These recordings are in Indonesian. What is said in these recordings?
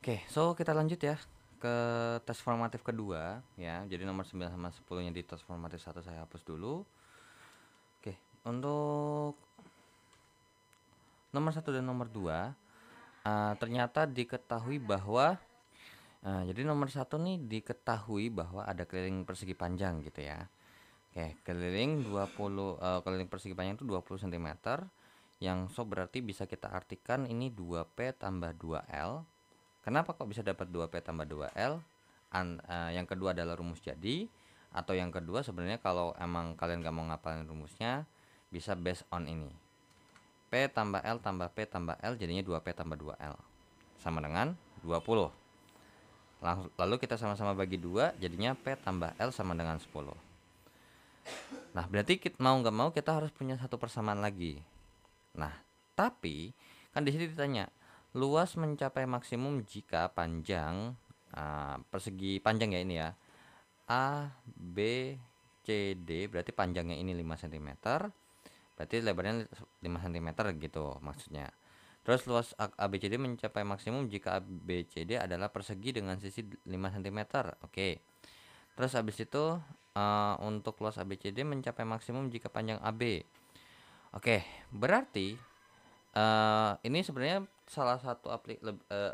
Oke, so kita lanjut ya ke tes formatif kedua ya. Jadi nomor 9 sama 10-nya di tes formatif 1 saya hapus dulu. Oke, untuk nomor 1 dan nomor 2 ternyata diketahui bahwa jadi nomor 1 nih diketahui bahwa ada keliling persegi panjang gitu ya. Oke, keliling 20 keliling persegi panjang itu 20 cm yang so berarti bisa kita artikan ini 2P tambah 2L. Kenapa kok bisa dapat 2P tambah 2L? Yang kedua adalah rumus jadi, atau yang kedua sebenarnya kalau emang kalian gak mau ngapalin rumusnya bisa based on ini. P tambah L tambah P tambah L jadinya 2P tambah 2L sama dengan 20. Lalu kita sama-sama bagi 2 jadinya P tambah L sama dengan 10. Nah, berarti kita mau nggak mau kita harus punya satu persamaan lagi. Nah, tapi kan di sini ditanya luas mencapai maksimum jika panjang persegi panjang ya ini ya, A B C D, berarti panjangnya ini 5 cm, berarti lebarnya 5 cm gitu maksudnya. Terus luas ABCD mencapai maksimum jika ABCD adalah persegi dengan sisi 5 cm. Oke. Terus habis itu untuk luas ABCD mencapai maksimum jika panjang AB. Oke, berarti ini sebenarnya salah satu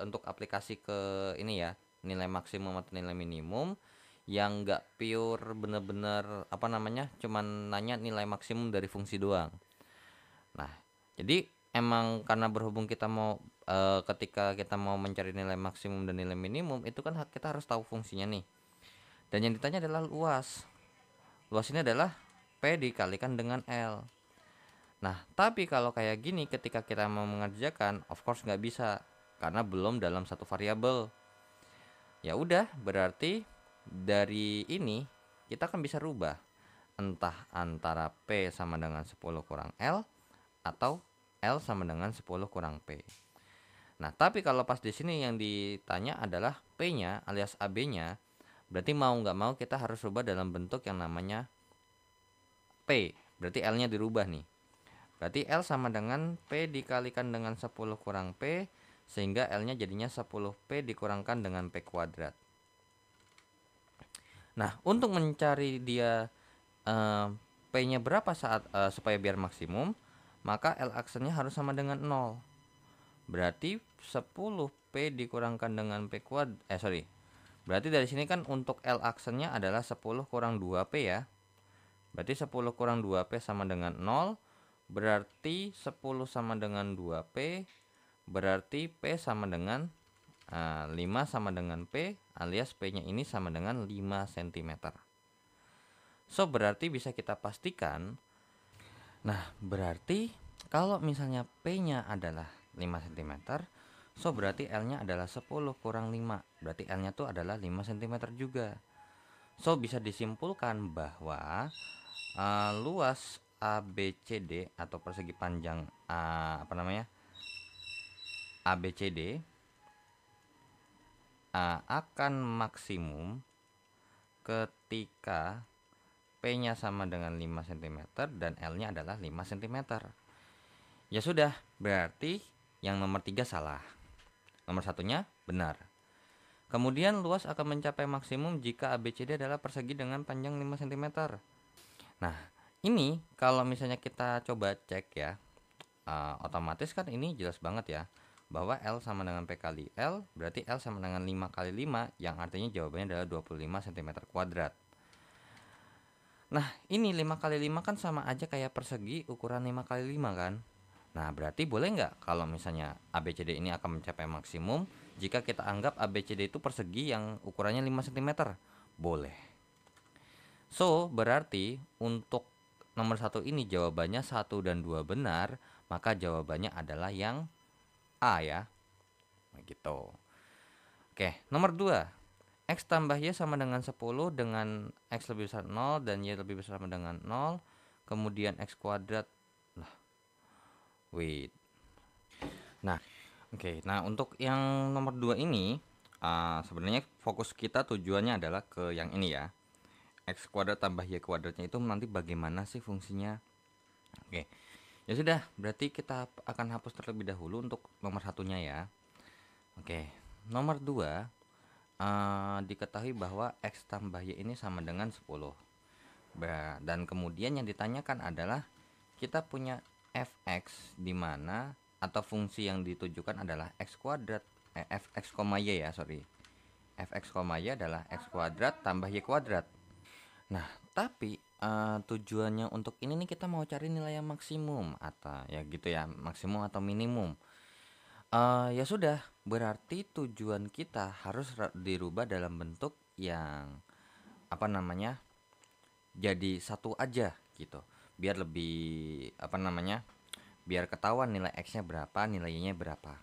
untuk aplikasi ke ini ya, nilai maksimum atau nilai minimum yang enggak pure bener-bener apa namanya, cuman nanya nilai maksimum dari fungsi doang. Nah, jadi emang karena berhubung kita mau ketika kita mau mencari nilai maksimum dan nilai minimum itu kan kita harus tahu fungsinya nih. Dan yang ditanya adalah luas. Luas ini adalah P dikalikan dengan L. Nah, tapi kalau kayak gini ketika kita mau mengerjakan, of course nggak bisa karena belum dalam satu variabel. Ya udah, berarti dari ini kita kan bisa rubah entah antara P sama dengan 10 kurang L atau L sama dengan 10 kurang P. Nah, tapi kalau pas di sini yang ditanya adalah P-nya alias AB-nya, berarti mau nggak mau kita harus rubah dalam bentuk yang namanya P. Berarti L-nya dirubah nih. Berarti L sama dengan P dikalikan dengan 10 kurang P, sehingga L-nya jadinya 10P dikurangkan dengan P kuadrat. Nah, untuk mencari dia P-nya berapa saat supaya biar maksimum, maka L aksennya harus sama dengan 0. Berarti 10P dikurangkan dengan P kuadrat. Berarti dari sini kan untuk L aksennya adalah 10 kurang 2P ya. Berarti 10 kurang 2P sama dengan 0. Berarti 10 sama dengan 2P. Berarti P sama dengan 5 sama dengan P, alias P-nya ini sama dengan 5 cm. So, berarti bisa kita pastikan. Nah, berarti kalau misalnya P-nya adalah 5 cm, so berarti L-nya adalah 10 kurang 5. Berarti L-nya tuh adalah 5 cm juga. So, bisa disimpulkan bahwa luas ABCD atau persegi panjang ABCD akan maksimum ketika P-nya sama dengan 5 cm dan L-nya adalah 5 cm. Ya sudah, berarti yang nomor 3 salah. Nomor satunya benar. Kemudian luas akan mencapai maksimum jika ABCD adalah persegi dengan panjang 5 cm. Nah, ini kalau misalnya kita coba cek ya, otomatis kan ini jelas banget ya, bahwa L sama dengan P kali L, berarti L sama dengan 5 kali 5, yang artinya jawabannya adalah 25 cm kuadrat. Nah, ini 5 kali 5 kan sama aja kayak persegi ukuran 5 kali 5 kan. Nah, berarti boleh nggak kalau misalnya ABCD ini akan mencapai maksimum jika kita anggap ABCD itu persegi yang ukurannya 5 cm? Boleh. So, berarti untuk nomor 1 ini jawabannya 1 dan 2 benar, maka jawabannya adalah yang A ya. Begitu. Oke, nomor 2. X tambah Y sama dengan 10 dengan X lebih besar 0 dan Y lebih besar sama dengan 0. Kemudian X kuadrat. Lah, wait. Nah, oke. Nah, untuk yang nomor 2 ini sebenarnya fokus kita tujuannya adalah ke yang ini ya. X kuadrat tambah Y kuadratnya itu nanti bagaimana sih fungsinya. Oke. Ya sudah, berarti kita akan hapus terlebih dahulu untuk nomor satunya ya. Oke. nomor 2, diketahui bahwa X tambah Y ini sama dengan 10. Dan kemudian yang ditanyakan adalah kita punya fx di mana atau fungsi yang ditujukan adalah x kuadrat, fx, y ya, sorry. Fx, y adalah x kuadrat tambah y kuadrat. Nah, tapi tujuannya untuk ini nih kita mau cari nilai yang maksimum atau ya gitu ya, maksimum atau minimum. Ya sudah, berarti tujuan kita harus dirubah dalam bentuk yang apa namanya? Jadi satu aja gitu. Biar lebih apa namanya? Biar ketahuan nilai x-nya berapa, nilai y-nya berapa.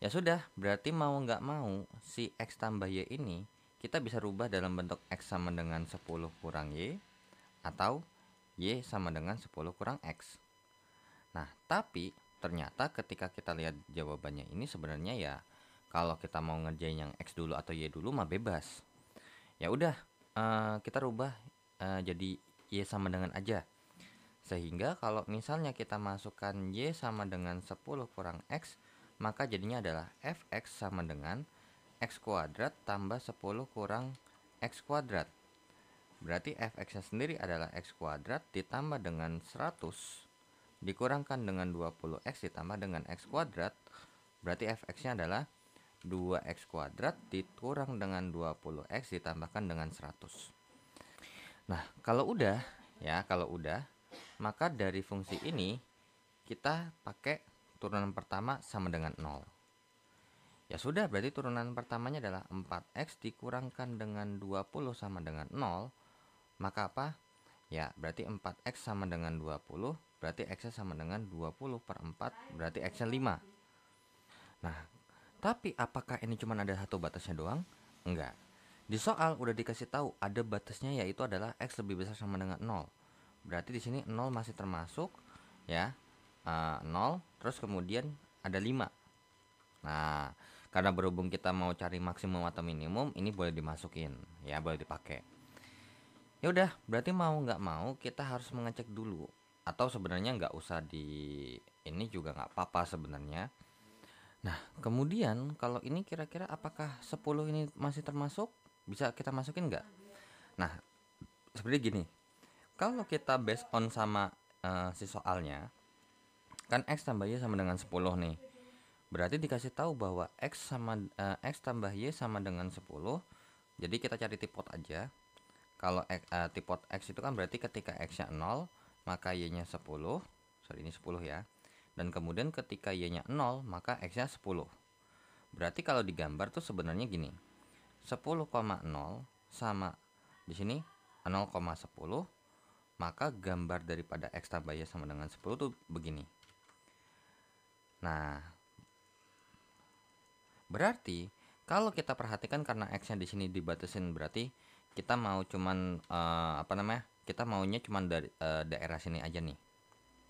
Ya sudah, berarti mau nggak mau si x tambah y ini kita bisa rubah dalam bentuk x sama dengan 10 kurang y atau y sama dengan 10 kurang x. Nah, tapi ternyata ketika kita lihat jawabannya ini sebenarnya ya kalau kita mau ngerjain yang x dulu atau y dulu mah bebas. Ya udah, kita rubah jadi y sama dengan aja. Sehingga kalau misalnya kita masukkan y sama dengan 10 kurang x, maka jadinya adalah fx sama dengan x kuadrat tambah 10 kurang x kuadrat. Berarti fx-nya sendiri adalah x kuadrat ditambah dengan 100 dikurangkan dengan 20x ditambah dengan x kuadrat. Berarti fx-nya adalah 2x kuadrat dikurang dengan 20x ditambahkan dengan 100. Nah, kalau udah maka dari fungsi ini kita pakai turunan pertama sama dengan 0. Ya sudah, berarti turunan pertamanya adalah 4x dikurangkan dengan 20 sama dengan 0. Maka apa? Ya, berarti 4x sama dengan 20, berarti x-nya sama dengan 20 per 4, berarti x-nya 5. Nah, tapi apakah ini cuma ada satu batasnya doang? Enggak. Di soal udah dikasih tahu ada batasnya, yaitu adalah x lebih besar sama dengan 0. Berarti di sini 0 masih termasuk ya. 0 terus kemudian ada 5. Nah, karena berhubung kita mau cari maksimum atau minimum, ini boleh dimasukin ya, boleh dipakai. Ya udah, berarti mau nggak mau kita harus mengecek dulu, atau sebenarnya nggak usah di ini juga nggak apa-apa sebenarnya. Nah, kemudian kalau ini kira-kira apakah 10 ini masih termasuk? Bisa kita masukin nggak? Nah, seperti gini. Kalau kita based on sama si soalnya, kan x tambah y sama dengan 10 nih. Berarti dikasih tahu bahwa x tambah y sama dengan 10. Jadi kita cari tipot aja. Kalau tipot x itu kan berarti ketika x-nya 0, maka y-nya 10. Sorry, ini 10 ya. Dan kemudian ketika y-nya 0, maka x-nya 10. Berarti kalau digambar tuh sebenarnya gini. 10,0 sama di sini 0,10, maka gambar daripada x tambah y sama dengan 10 tuh begini. Nah, berarti kalau kita perhatikan karena x-nya di sini dibatasin, berarti kita mau cuman kita maunya cuman dari daerah sini aja nih.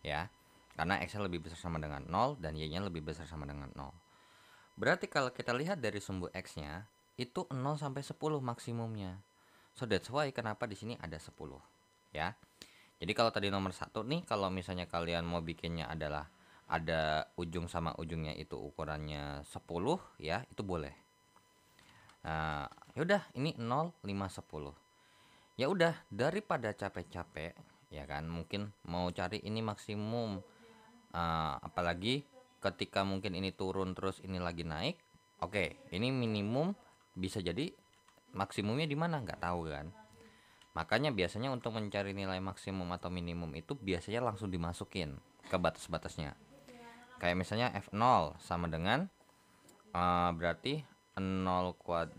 Ya. Karena x-nya lebih besar sama dengan 0 dan y-nya lebih besar sama dengan 0. Berarti kalau kita lihat dari sumbu x-nya itu 0 sampai 10 maksimumnya. So that's why kenapa di sini ada 10, ya. Jadi kalau tadi nomor 1 nih, kalau misalnya kalian mau bikinnya adalah ada ujung sama ujungnya itu ukurannya 10 ya, itu boleh. Nah, yaudah ini 0, 5, 10. Ya udah, daripada capek-capek ya kan, mungkin mau cari ini maksimum, apalagi ketika mungkin ini turun terus ini lagi naik. Oke, ini minimum, bisa jadi maksimumnya di mana nggak tahu kan. Makanya biasanya untuk mencari nilai maksimum atau minimum itu biasanya langsung dimasukin ke batas-batasnya. Kayak misalnya F0 sama dengan berarti 2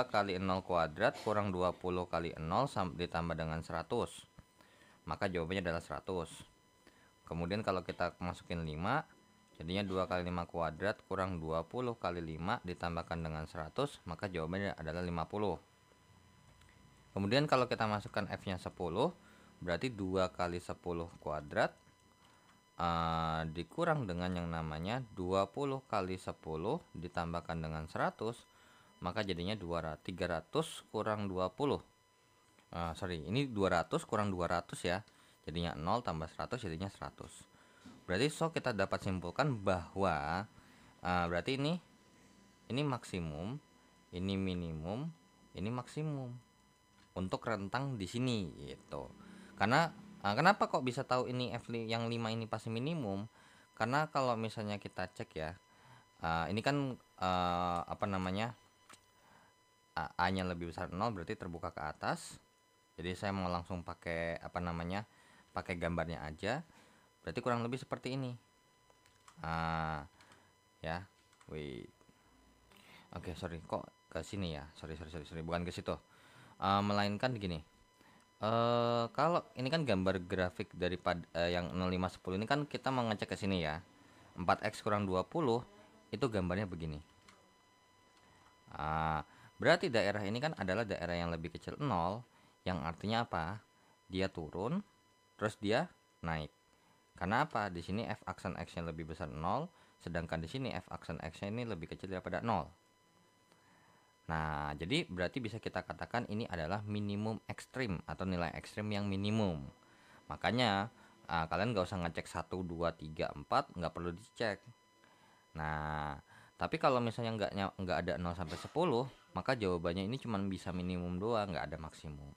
kali 0 kuadrat kurang 20 kali 0 ditambah dengan 100. Maka jawabannya adalah 100. Kemudian kalau kita masukin 5, jadinya 2 kali 5 kuadrat kurang 20 kali 5 ditambahkan dengan 100, maka jawabannya adalah 50. Kemudian kalau kita masukkan f-nya 10, berarti 2 kali 10 kuadrat dikurang dengan yang namanya 20 kali 10 ditambahkan dengan 100, maka jadinya 300 kurang 20. Ini 200 kurang 200 ya. Jadinya 0 tambah 100 jadinya 100. Berarti kita dapat simpulkan bahwa berarti ini ini maksimum, ini minimum, ini maksimum untuk rentang di sini gitu. Karena kenapa kok bisa tahu ini yang 5 ini pasti minimum? Karena kalau misalnya kita cek ya, ini kan apa namanya, A-nya lebih besar 0 berarti terbuka ke atas. Jadi saya mau langsung pakai apa namanya, pakai gambarnya aja. Berarti kurang lebih seperti ini. Ya, wait. Oke, sorry, kok ke sini ya? Sorry, bukan ke situ. Melainkan gini. Kalau ini kan gambar grafik daripada yang 0510 ini kan kita mau ngecek ke sini ya. 4x kurang 20 itu gambarnya begini. Berarti daerah ini kan adalah daerah yang lebih kecil 0, yang artinya apa? Dia turun, terus dia naik. Karena apa? Di sini f aksen x-nya lebih besar 0, sedangkan di sini f aksen x-nya ini lebih kecil daripada 0. Nah, jadi berarti bisa kita katakan ini adalah minimum ekstrim atau nilai ekstrim yang minimum. Makanya kalian nggak usah ngecek 1, 2, 3, 4, nggak perlu dicek. Nah, tapi kalau misalnya nggak ada 0 sampai 10, maka jawabannya ini cuma bisa minimum doang, nggak ada maksimum.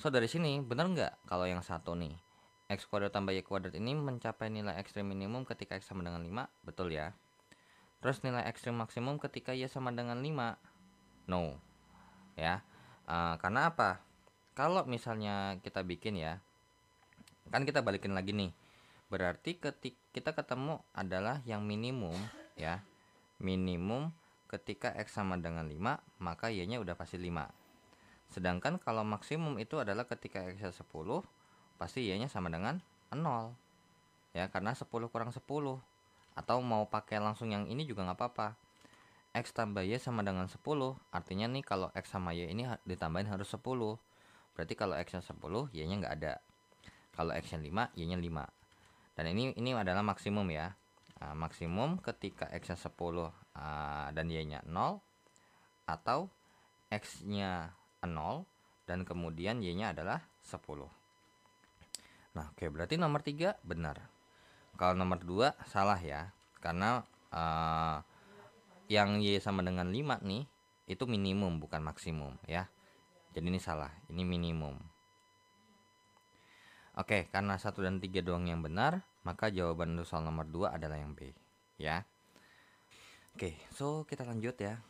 So dari sini bener nggak kalau yang satu nih, x kuadrat tambah y kuadrat ini mencapai nilai ekstrim minimum ketika x sama dengan 5? Betul ya. Terus nilai ekstrim maksimum ketika y sama dengan 5? No. Ya. Karena apa? Kalau misalnya kita bikin ya, kan kita balikin lagi nih. Berarti ketika kita ketemu adalah yang minimum ya. Minimum ketika x sama dengan 5, maka y-nya udah pasti 5. Sedangkan kalau maksimum itu adalah ketika x-nya 10, pasti y-nya sama dengan 0. Ya, karena 10 kurang 10. Atau mau pakai langsung yang ini juga nggak apa-apa. X tambah Y sama dengan 10. Artinya nih kalau X sama Y ini ditambahin harus 10. Berarti kalau X-nya 10, Y-nya nggak ada. Kalau X-nya 5, Y-nya 5. Dan ini adalah maksimum ya. Maksimum ketika X-nya 10 dan Y-nya 0. Atau X-nya 0 dan kemudian Y-nya adalah 10. Nah, oke, berarti nomor 3 benar. Kalau nomor 2 salah ya. Karena yang Y sama dengan 5 nih, itu minimum bukan maksimum ya. Jadi ini salah, ini minimum. Oke, karena 1 dan 3 doang yang benar, maka jawaban untuk soal nomor 2 adalah yang B ya. Oke, so kita lanjut ya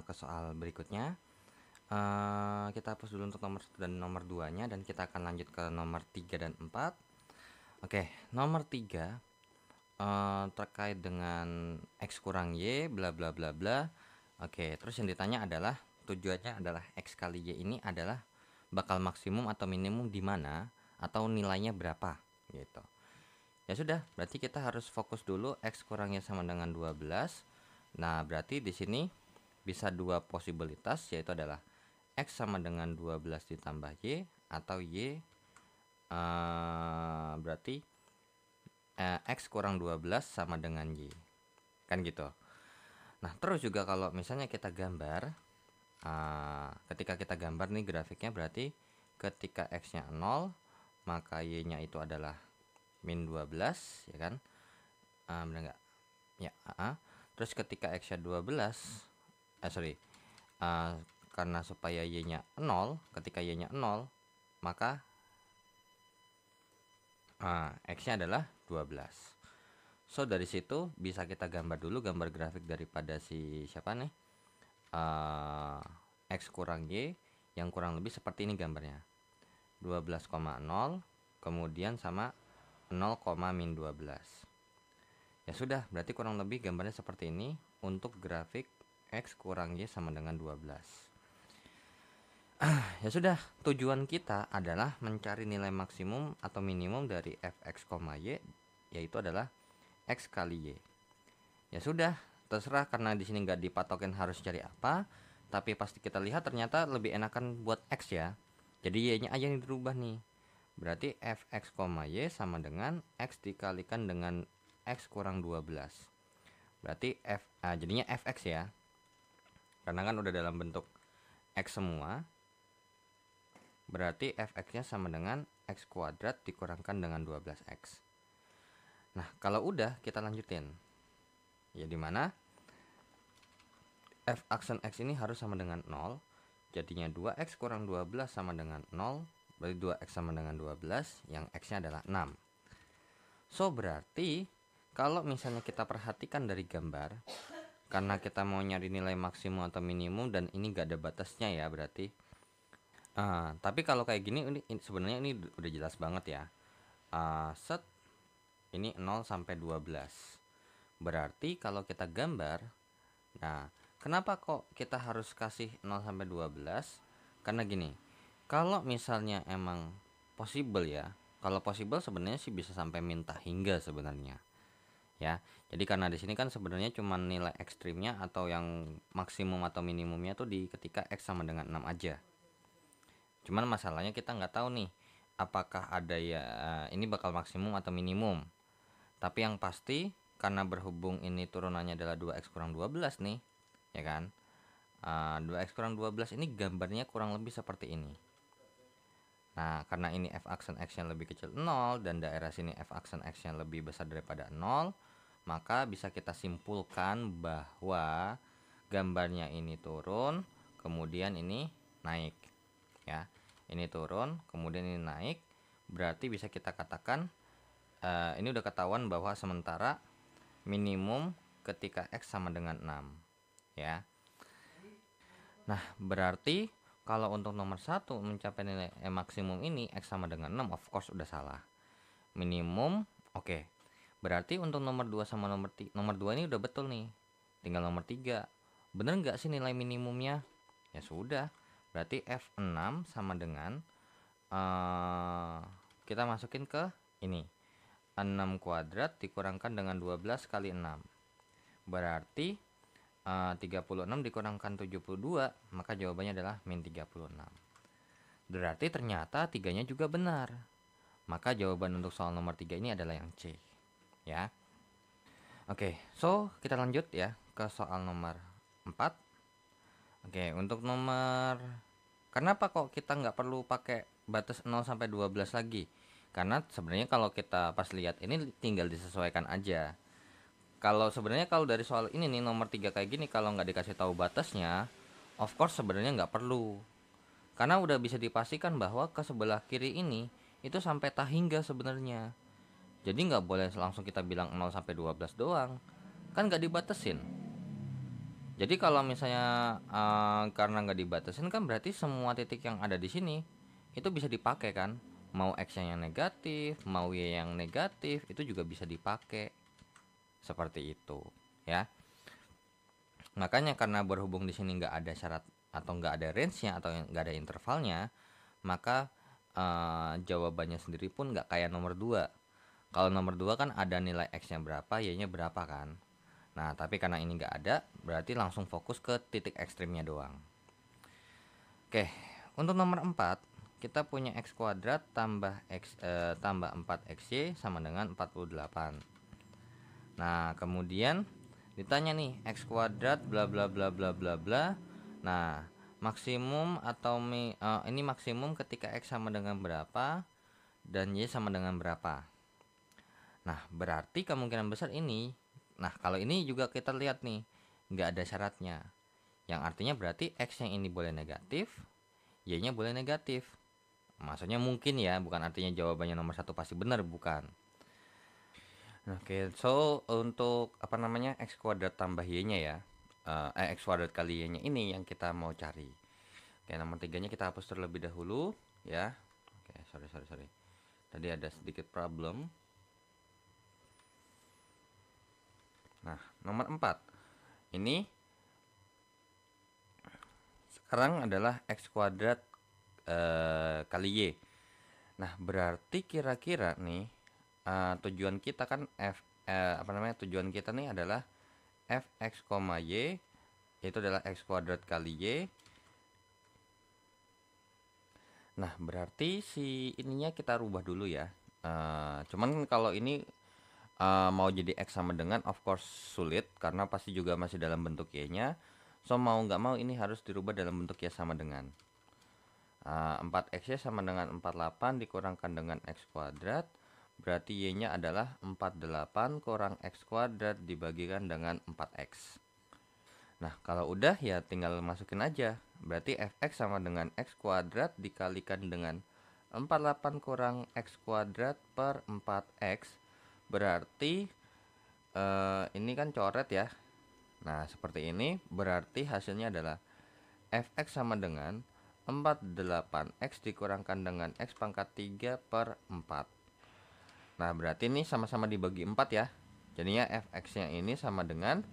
ke soal berikutnya. Kita hapus dulu untuk nomor 1 dan nomor 2 nya, dan kita akan lanjut ke nomor 3 dan 4. Oke, nomor 3 terkait dengan X kurang Y bla bla bla bla. Oke, terus yang ditanya adalah tujuannya adalah X kali Y ini adalah bakal maksimum atau minimum di mana, atau nilainya berapa gitu. Ya sudah, berarti kita harus fokus dulu X kurang Y sama dengan 12. Nah, berarti di sini bisa dua posibilitas, yaitu adalah X sama dengan 12 ditambah Y, atau Y berarti X kurang 12 sama dengan Y. Kan gitu. Nah, terus juga kalau misalnya kita gambar, ketika kita gambar nih grafiknya, berarti ketika X-nya 0, maka Y-nya itu adalah min 12, ya kan? Benar nggak? Ya, terus ketika X-nya 12, karena supaya Y-nya 0, ketika Y-nya 0, maka X-nya adalah 12. So dari situ bisa kita gambar dulu gambar grafik daripada si siapa nih, X kurang Y, yang kurang lebih seperti ini gambarnya. 12,0 kemudian sama 0, min 12. Ya sudah, berarti kurang lebih gambarnya seperti ini untuk grafik X kurang Y sama dengan 12. Ya sudah, tujuan kita adalah mencari nilai maksimum atau minimum dari fx, y, yaitu adalah x kali y. Ya sudah, terserah, karena di sini nggak dipatokin harus cari apa, tapi pasti kita lihat ternyata lebih enakan buat x ya. Jadi y-nya aja yang dirubah nih. Berarti fx, y sama dengan x dikalikan dengan x kurang 12. Berarti jadinya fx ya. Karena kan udah dalam bentuk x semua. Berarti fx-nya sama dengan x kuadrat dikurangkan dengan 12x. Nah, kalau udah kita lanjutin. Ya dimana f aksen x ini harus sama dengan 0. Jadinya 2x kurang 12 sama dengan 0. Berarti 2x sama dengan 12, yang x-nya adalah 6. So, berarti kalau misalnya kita perhatikan dari gambar, karena kita mau nyari nilai maksimum atau minimum dan ini gak ada batasnya ya berarti. Tapi kalau kayak gini ini sebenarnya ini udah jelas banget ya. Set ini 0 sampai 12. Berarti kalau kita gambar, nah, kenapa kok kita harus kasih 0 sampai 12? Karena gini, kalau misalnya emang possible ya, kalau possible sebenarnya sih bisa sampai minta hingga sebenarnya. Ya. Jadi karena di sini kan sebenarnya cuma nilai ekstrimnya atau yang maksimum atau minimumnya tuh di ketika x sama dengan 6 aja. Cuman masalahnya kita nggak tahu nih apakah ada ya ini bakal maksimum atau minimum. Tapi yang pasti karena berhubung ini turunannya adalah 2x kurang 12 nih, ya kan? 2x kurang 12 ini gambarnya kurang lebih seperti ini. Nah, karena ini f aksen x yang lebih kecil 0 dan daerah sini f aksen x yang lebih besar daripada 0, maka bisa kita simpulkan bahwa gambarnya ini turun, kemudian ini naik. Ya, ini turun, kemudian ini naik. Berarti bisa kita katakan ini udah ketahuan bahwa sementara minimum ketika x sama dengan 6. Ya. Nah, berarti kalau untuk nomor 1 mencapai nilai maksimum ini x sama dengan 6, of course udah salah. Minimum, oke. Berarti untuk nomor 2 sama nomor 2 ini udah betul nih. Tinggal nomor 3. Bener nggak sih nilai minimumnya? Ya sudah. Berarti F6 sama dengan kita masukin ke ini. 6 kuadrat dikurangkan dengan 12 kali 6. Berarti 36 dikurangkan 72, maka jawabannya adalah min 36. Berarti ternyata 3-nya juga benar. Maka jawaban untuk soal nomor 3 ini adalah yang C. Ya. Oke, so kita lanjut ya ke soal nomor 4. Oke, untuk nomor, kenapa kok kita nggak perlu pakai batas 0 sampai 12 lagi? Karena sebenarnya kalau kita pas lihat ini tinggal disesuaikan aja. Kalau sebenarnya kalau dari soal ini nih nomor 3 kayak gini, kalau nggak dikasih tahu batasnya, of course sebenarnya nggak perlu. Karena udah bisa dipastikan bahwa ke sebelah kiri ini itu sampai tak hingga sebenarnya. Jadi nggak boleh langsung kita bilang 0 sampai 12 doang. Kan nggak dibatasin. Jadi kalau misalnya karena nggak dibatasin kan berarti semua titik yang ada di sini itu bisa dipakai kan. Mau x yang negatif, mau y yang negatif, itu juga bisa dipakai. Seperti itu, ya. Makanya karena berhubung di sini nggak ada syarat atau nggak ada range-nya atau nggak ada intervalnya, maka jawabannya sendiri pun nggak kayak nomor 2. Kalau nomor 2 kan ada nilai x-nya berapa, y-nya berapa kan. Nah, tapi karena ini nggak ada, berarti langsung fokus ke titik ekstrimnya doang. Oke, untuk nomor 4, kita punya x kuadrat tambah 4xy sama dengan 48. Nah, kemudian ditanya nih x kuadrat bla bla bla bla bla bla. Nah, maksimum atau ini maksimum ketika x sama dengan berapa dan y sama dengan berapa. Nah, berarti kemungkinan besar ini. Nah, kalau ini juga kita lihat nih, nggak ada syaratnya. Yang artinya berarti x yang ini boleh negatif, y-nya boleh negatif. Maksudnya mungkin ya, bukan artinya jawabannya nomor 1 pasti benar, bukan. Oke, so untuk apa namanya x kuadrat tambah y-nya ya, x kuadrat kali y-nya ini yang kita mau cari. Oke, nomor 3-nya kita hapus terlebih dahulu ya. Oke, sorry. Tadi ada sedikit problem. Nah, nomor 4 ini sekarang adalah x kuadrat kali y. Nah, berarti kira-kira nih tujuan kita kan tujuan kita nih adalah fx, y itu adalah x kuadrat kali y. Nah, berarti si ininya kita rubah dulu ya. Cuman kalau ini mau jadi x sama dengan, of course sulit karena pasti juga masih dalam bentuk y-nya. So mau nggak mau ini harus dirubah dalam bentuk y sama dengan 4x sama dengan 48 dikurangkan dengan x kuadrat. Berarti y-nya adalah 48 kurang x kuadrat dibagikan dengan 4x. Nah, kalau udah ya tinggal masukin aja. Berarti fx sama dengan x kuadrat dikalikan dengan 48 kurang x kuadrat per 4x. Berarti ini kan coret ya. Nah, seperti ini berarti hasilnya adalah fx sama dengan 48x dikurangkan dengan x pangkat 3 per 4. Nah, berarti ini sama-sama dibagi 4 ya. Jadinya fx-nya ini sama dengan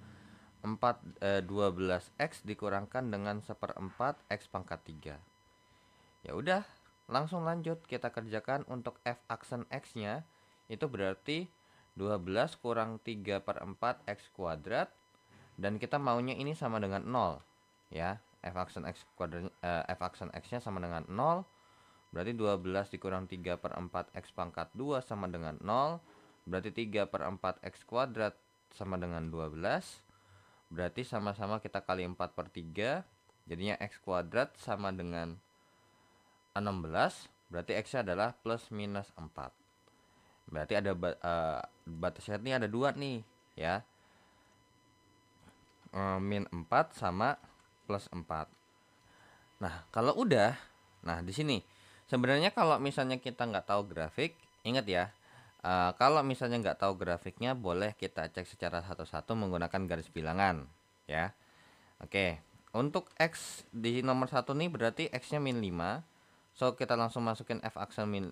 12x dikurangkan dengan 1/4 x pangkat 3. Ya udah, langsung lanjut kita kerjakan untuk f aksen x-nya. Itu berarti 12 kurang 3/4 x kuadrat. Dan kita maunya ini sama dengan 0 ya. F aksen x kuadrat, f aksen x-nya sama dengan 0. Berarti 12 dikurang 3/4 x pangkat 2 sama dengan 0. Berarti 3/4 x kuadrat sama dengan 12. Berarti sama-sama kita kali 4/3. Jadinya x kuadrat sama dengan 16. Berarti x-nya adalah plus minus 4. Berarti ada batasnya ini ada 2 nih ya. Min 4 sama plus 4. Nah, kalau udah, nah di sini sebenarnya kalau misalnya kita nggak tahu grafik, ingat ya, kalau misalnya nggak tahu grafiknya, boleh kita cek secara satu-satu menggunakan garis bilangan ya. Oke, untuk x di nomor 1 nih berarti x-nya min 5. So kita langsung masukin f aksen min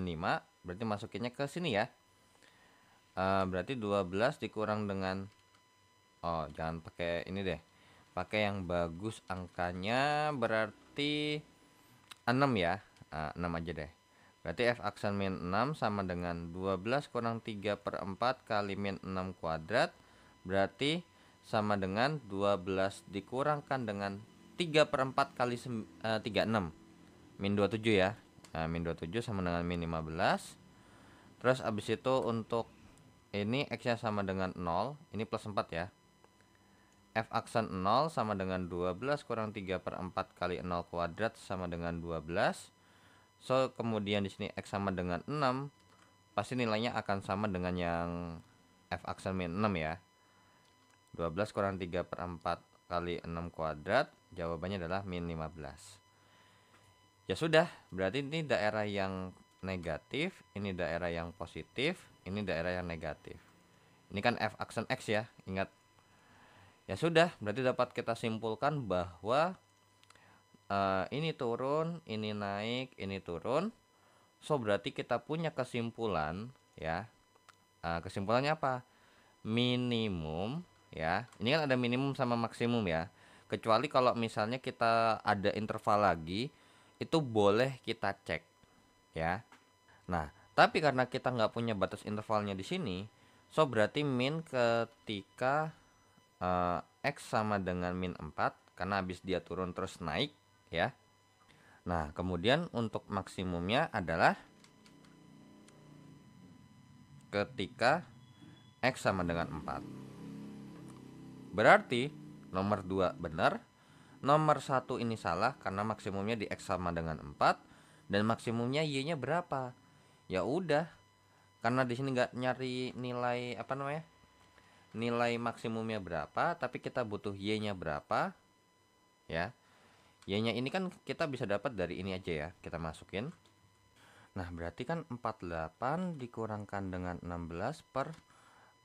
5, berarti masukinnya ke sini ya. Berarti 12 dikurang dengan, oh jangan pakai ini deh, pakai yang bagus angkanya, berarti 6 ya. 6 aja deh. Berarti f aksen min 6 sama dengan 12 kurang 3/4 kali min 6 kuadrat. Berarti sama dengan 12 dikurangkan dengan 3/4 kali 36. Min 27 ya. Min 27 sama dengan min 15. Terus abis itu untuk ini x-nya sama dengan 0. Ini plus 4 ya. F aksen 0 sama dengan 12 kurang 3/4 kali 0 kuadrat sama dengan 12. So, kemudian di sini x sama dengan 6. Pasti nilainya akan sama dengan yang f aksen min 6 ya. 12 kurang 3/4 kali 6 kuadrat. Jawabannya adalah min 15. Ya sudah, berarti ini daerah yang negatif, ini daerah yang positif, ini daerah yang negatif. Ini kan f aksen x ya, ingat. Ya sudah, berarti dapat kita simpulkan bahwa ini turun, ini naik, ini turun. So berarti kita punya kesimpulan ya. Kesimpulannya apa? Minimum ya. Ini kan ada minimum sama maksimum ya. Kecuali kalau misalnya kita ada interval lagi, itu boleh kita cek ya. Nah, tapi karena kita nggak punya batas intervalnya di sini, so berarti min ketika x sama dengan min 4, karena habis dia turun terus naik ya. Nah, kemudian untuk maksimumnya adalah ketika x sama dengan 4. Berarti nomor 2 benar, nomor 1 ini salah karena maksimumnya di x sama dengan 4 dan maksimumnya y-nya berapa? Ya udah, karena di sini nggak nyari nilai apa namanya? Nilai maksimumnya berapa, tapi kita butuh y-nya berapa ya. Y-nya ini kan kita bisa dapat dari ini aja ya, kita masukin. Nah, berarti kan 48 dikurangkan dengan 16 per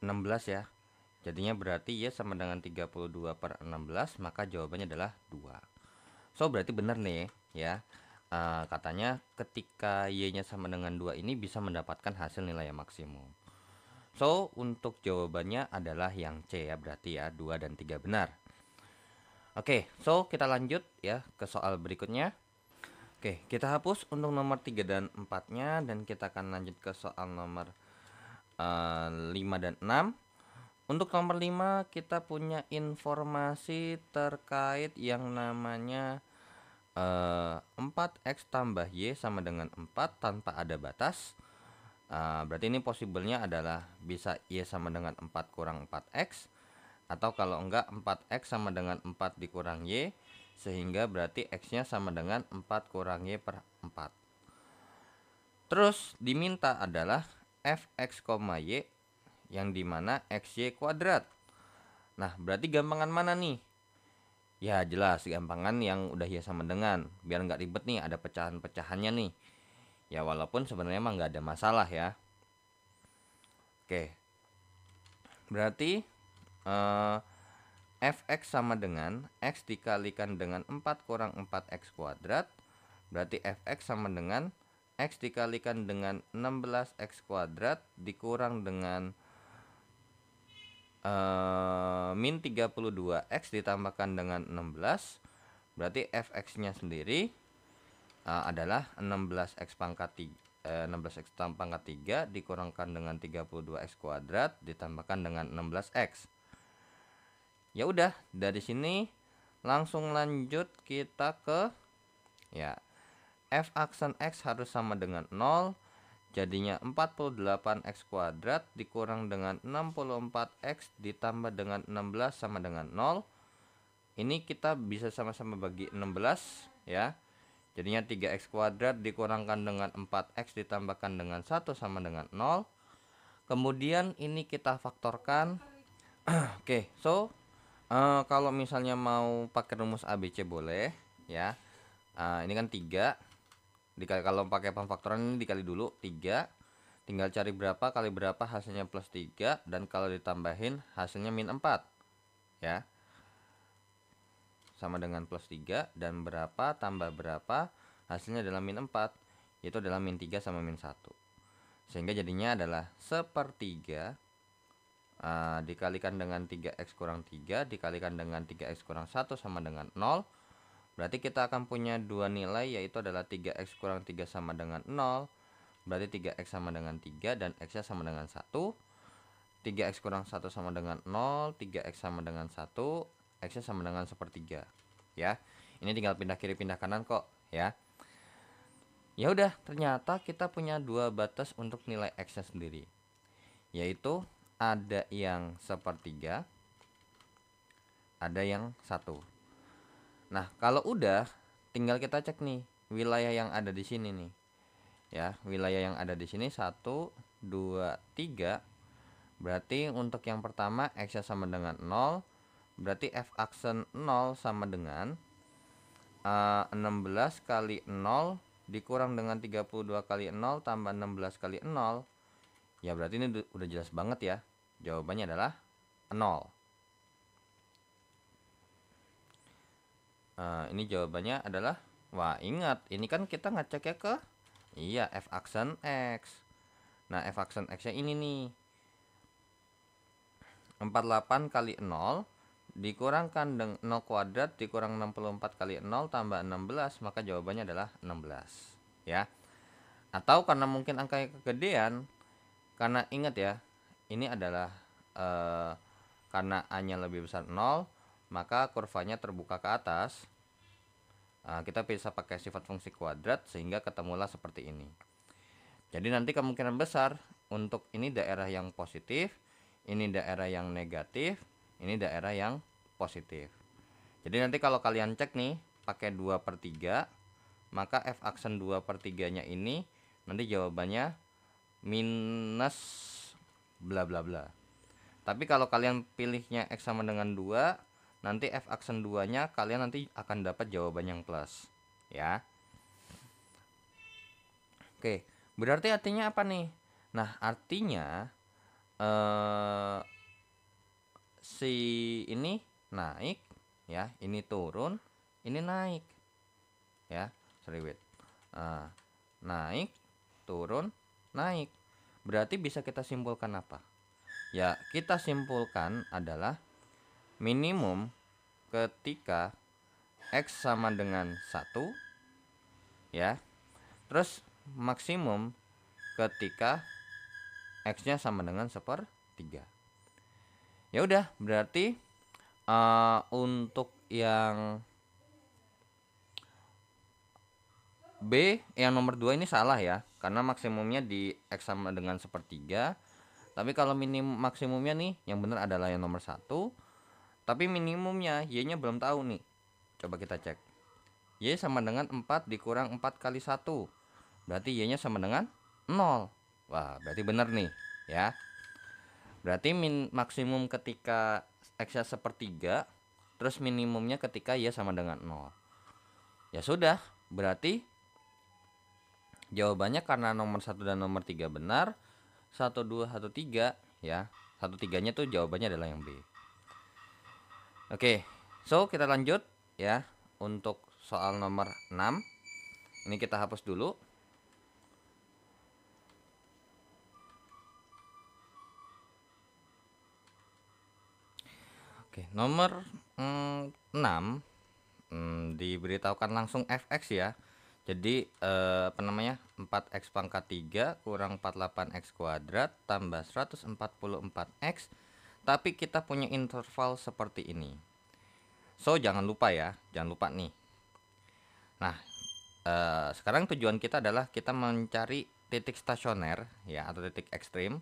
16 ya. Jadinya berarti Y sama dengan 32 per 16, maka jawabannya adalah 2. So, berarti benar nih ya. Katanya ketika Y-nya sama dengan 2 ini bisa mendapatkan hasil nilai yang maksimum. So, untuk jawabannya adalah yang C ya, berarti ya 2 dan 3 benar. Oke, so kita lanjut ya ke soal berikutnya. Oke, kita hapus untuk nomor 3 dan 4-nya dan kita akan lanjut ke soal nomor 5 dan 6. Untuk nomor 5 kita punya informasi terkait yang namanya 4x tambah y sama dengan 4 tanpa ada batas. Berarti ini possible-nya adalah bisa y sama dengan 4 kurang 4x, atau kalau enggak 4x sama dengan 4 dikurang y, sehingga berarti x-nya sama dengan 4 kurang y per 4. Terus diminta adalah fx, y yang dimana xy kuadrat. Nah, berarti gampangan mana nih? Ya jelas gampangan yang udah ya sama dengan, biar nggak ribet nih ada pecahan-pecahannya nih. Ya walaupun sebenarnya emang nggak ada masalah ya. Oke, berarti fx sama dengan x dikalikan dengan 4 kurang 4x kuadrat. Berarti fx sama dengan x dikalikan dengan 16x kuadrat dikurang dengan min 32x ditambahkan dengan 16. Berarti fx nya sendiri adalah 16x pangkat 16x pangkat 3 dikurangkan dengan 32x kuadrat ditambahkan dengan 16x. Ya udah, dari sini langsung lanjut kita ke ya f aksen x harus sama dengan 0. Jadinya 48x kuadrat dikurang dengan 64x ditambah dengan 16 sama dengan 0. Ini kita bisa sama-sama bagi 16 ya. Jadinya 3x kuadrat dikurangkan dengan 4x ditambahkan dengan 1 sama dengan 0. Kemudian ini kita faktorkan. Oke, so kalau misalnya mau pakai rumus ABC boleh ya. Ini kan 3 dikali, kalau pakai pemfaktoran ini dikali dulu 3. Tinggal cari berapa kali berapa hasilnya plus 3, dan kalau ditambahin hasilnya min 4 ya. Sama dengan plus 3, dan berapa tambah berapa hasilnya adalah min 4, yaitu adalah min 3 sama min 1. Sehingga jadinya adalah sepertiga dikalikan dengan 3x kurang 3 dikalikan dengan 3x kurang 1 sama dengan 0. Berarti kita akan punya dua nilai, yaitu adalah 3x kurang 3 sama dengan 0. Berarti 3x sama dengan 3 dan x nya sama dengan 1. 3x kurang 1 sama dengan 0, 3x sama dengan 1, x nya sama dengan sepertiga ya. Ini tinggal pindah kiri pindah kanan kok ya. Ya udah, ternyata kita punya dua batas untuk nilai x nya sendiri, yaitu ada yang sepertiga, ada yang 1. Nah, kalau udah tinggal kita cek nih wilayah yang ada di sini nih. Ya, wilayah yang ada di sini 1, 2, 3. Berarti untuk yang pertama x-nya sama dengan 0. Berarti f aksen 0 sama dengan 16 kali 0 dikurang dengan 32 kali 0 tambah 16 kali 0. Ya berarti ini udah jelas banget ya. Jawabannya adalah 0. Ini jawabannya adalah, wah ingat, ini kan kita ngeceknya ke iya f aksen x. Nah, f aksen x nya ini nih 48 kali 0 dikurangkan dengan 0 kuadrat dikurang 64 kali 0 tambah 16, maka jawabannya adalah 16 ya. Atau karena mungkin angkanya kegedean, karena ingat ya, ini adalah karena A-nya lebih besar 0, maka kurvanya terbuka ke atas. Kita bisa pakai sifat fungsi kuadrat sehingga ketemulah seperti ini. Jadi nanti kemungkinan besar untuk ini daerah yang positif, ini daerah yang negatif, ini daerah yang positif. Jadi nanti kalau kalian cek nih pakai 2/3, maka f aksen 2/3 nya ini nanti jawabannya minus bla bla bla. Tapi kalau kalian pilihnya x sama dengan 2, nanti f aksen 2 nya kalian nanti akan dapat jawaban yang plus ya. Oke, berarti artinya apa nih? Nah, artinya si ini naik ya, ini turun, ini naik ya. Seriwit. Naik, turun, naik. Berarti bisa kita simpulkan apa? Ya, kita simpulkan adalah minimum ketika x sama dengan 1 ya. Terus maksimum ketika x-nya sama dengan 1/3. Ya udah, berarti untuk yang B yang nomor 2 ini salah ya, karena maksimumnya di x sama dengan 1/3. Tapi kalau maksimumnya nih yang benar adalah yang nomor 1. Tapi minimumnya y-nya belum tahu nih. Coba kita cek. Y sama dengan 4 dikurang 4 kali 1. Berarti y-nya sama dengan 0. Wah, berarti benar nih ya. Berarti maksimum ketika X-nya sepertiga, terus minimumnya ketika Y sama dengan 0. Ya sudah, berarti jawabannya karena nomor 1 dan nomor 3 benar, 1, 2, 1, 3 ya. 1, 3-nya tuh jawabannya adalah yang B. Oke, so kita lanjut ya untuk soal nomor 6. Ini kita hapus dulu. Oke, nomor 6 diberitahukan langsung fx ya. Jadi apa namanya, 4x pangkat 3 kurang 48x kuadrat tambah 144x. Tapi kita punya interval seperti ini. So jangan lupa ya, jangan lupa nih. Nah sekarang tujuan kita adalah kita mencari titik stasioner ya, atau titik ekstrim,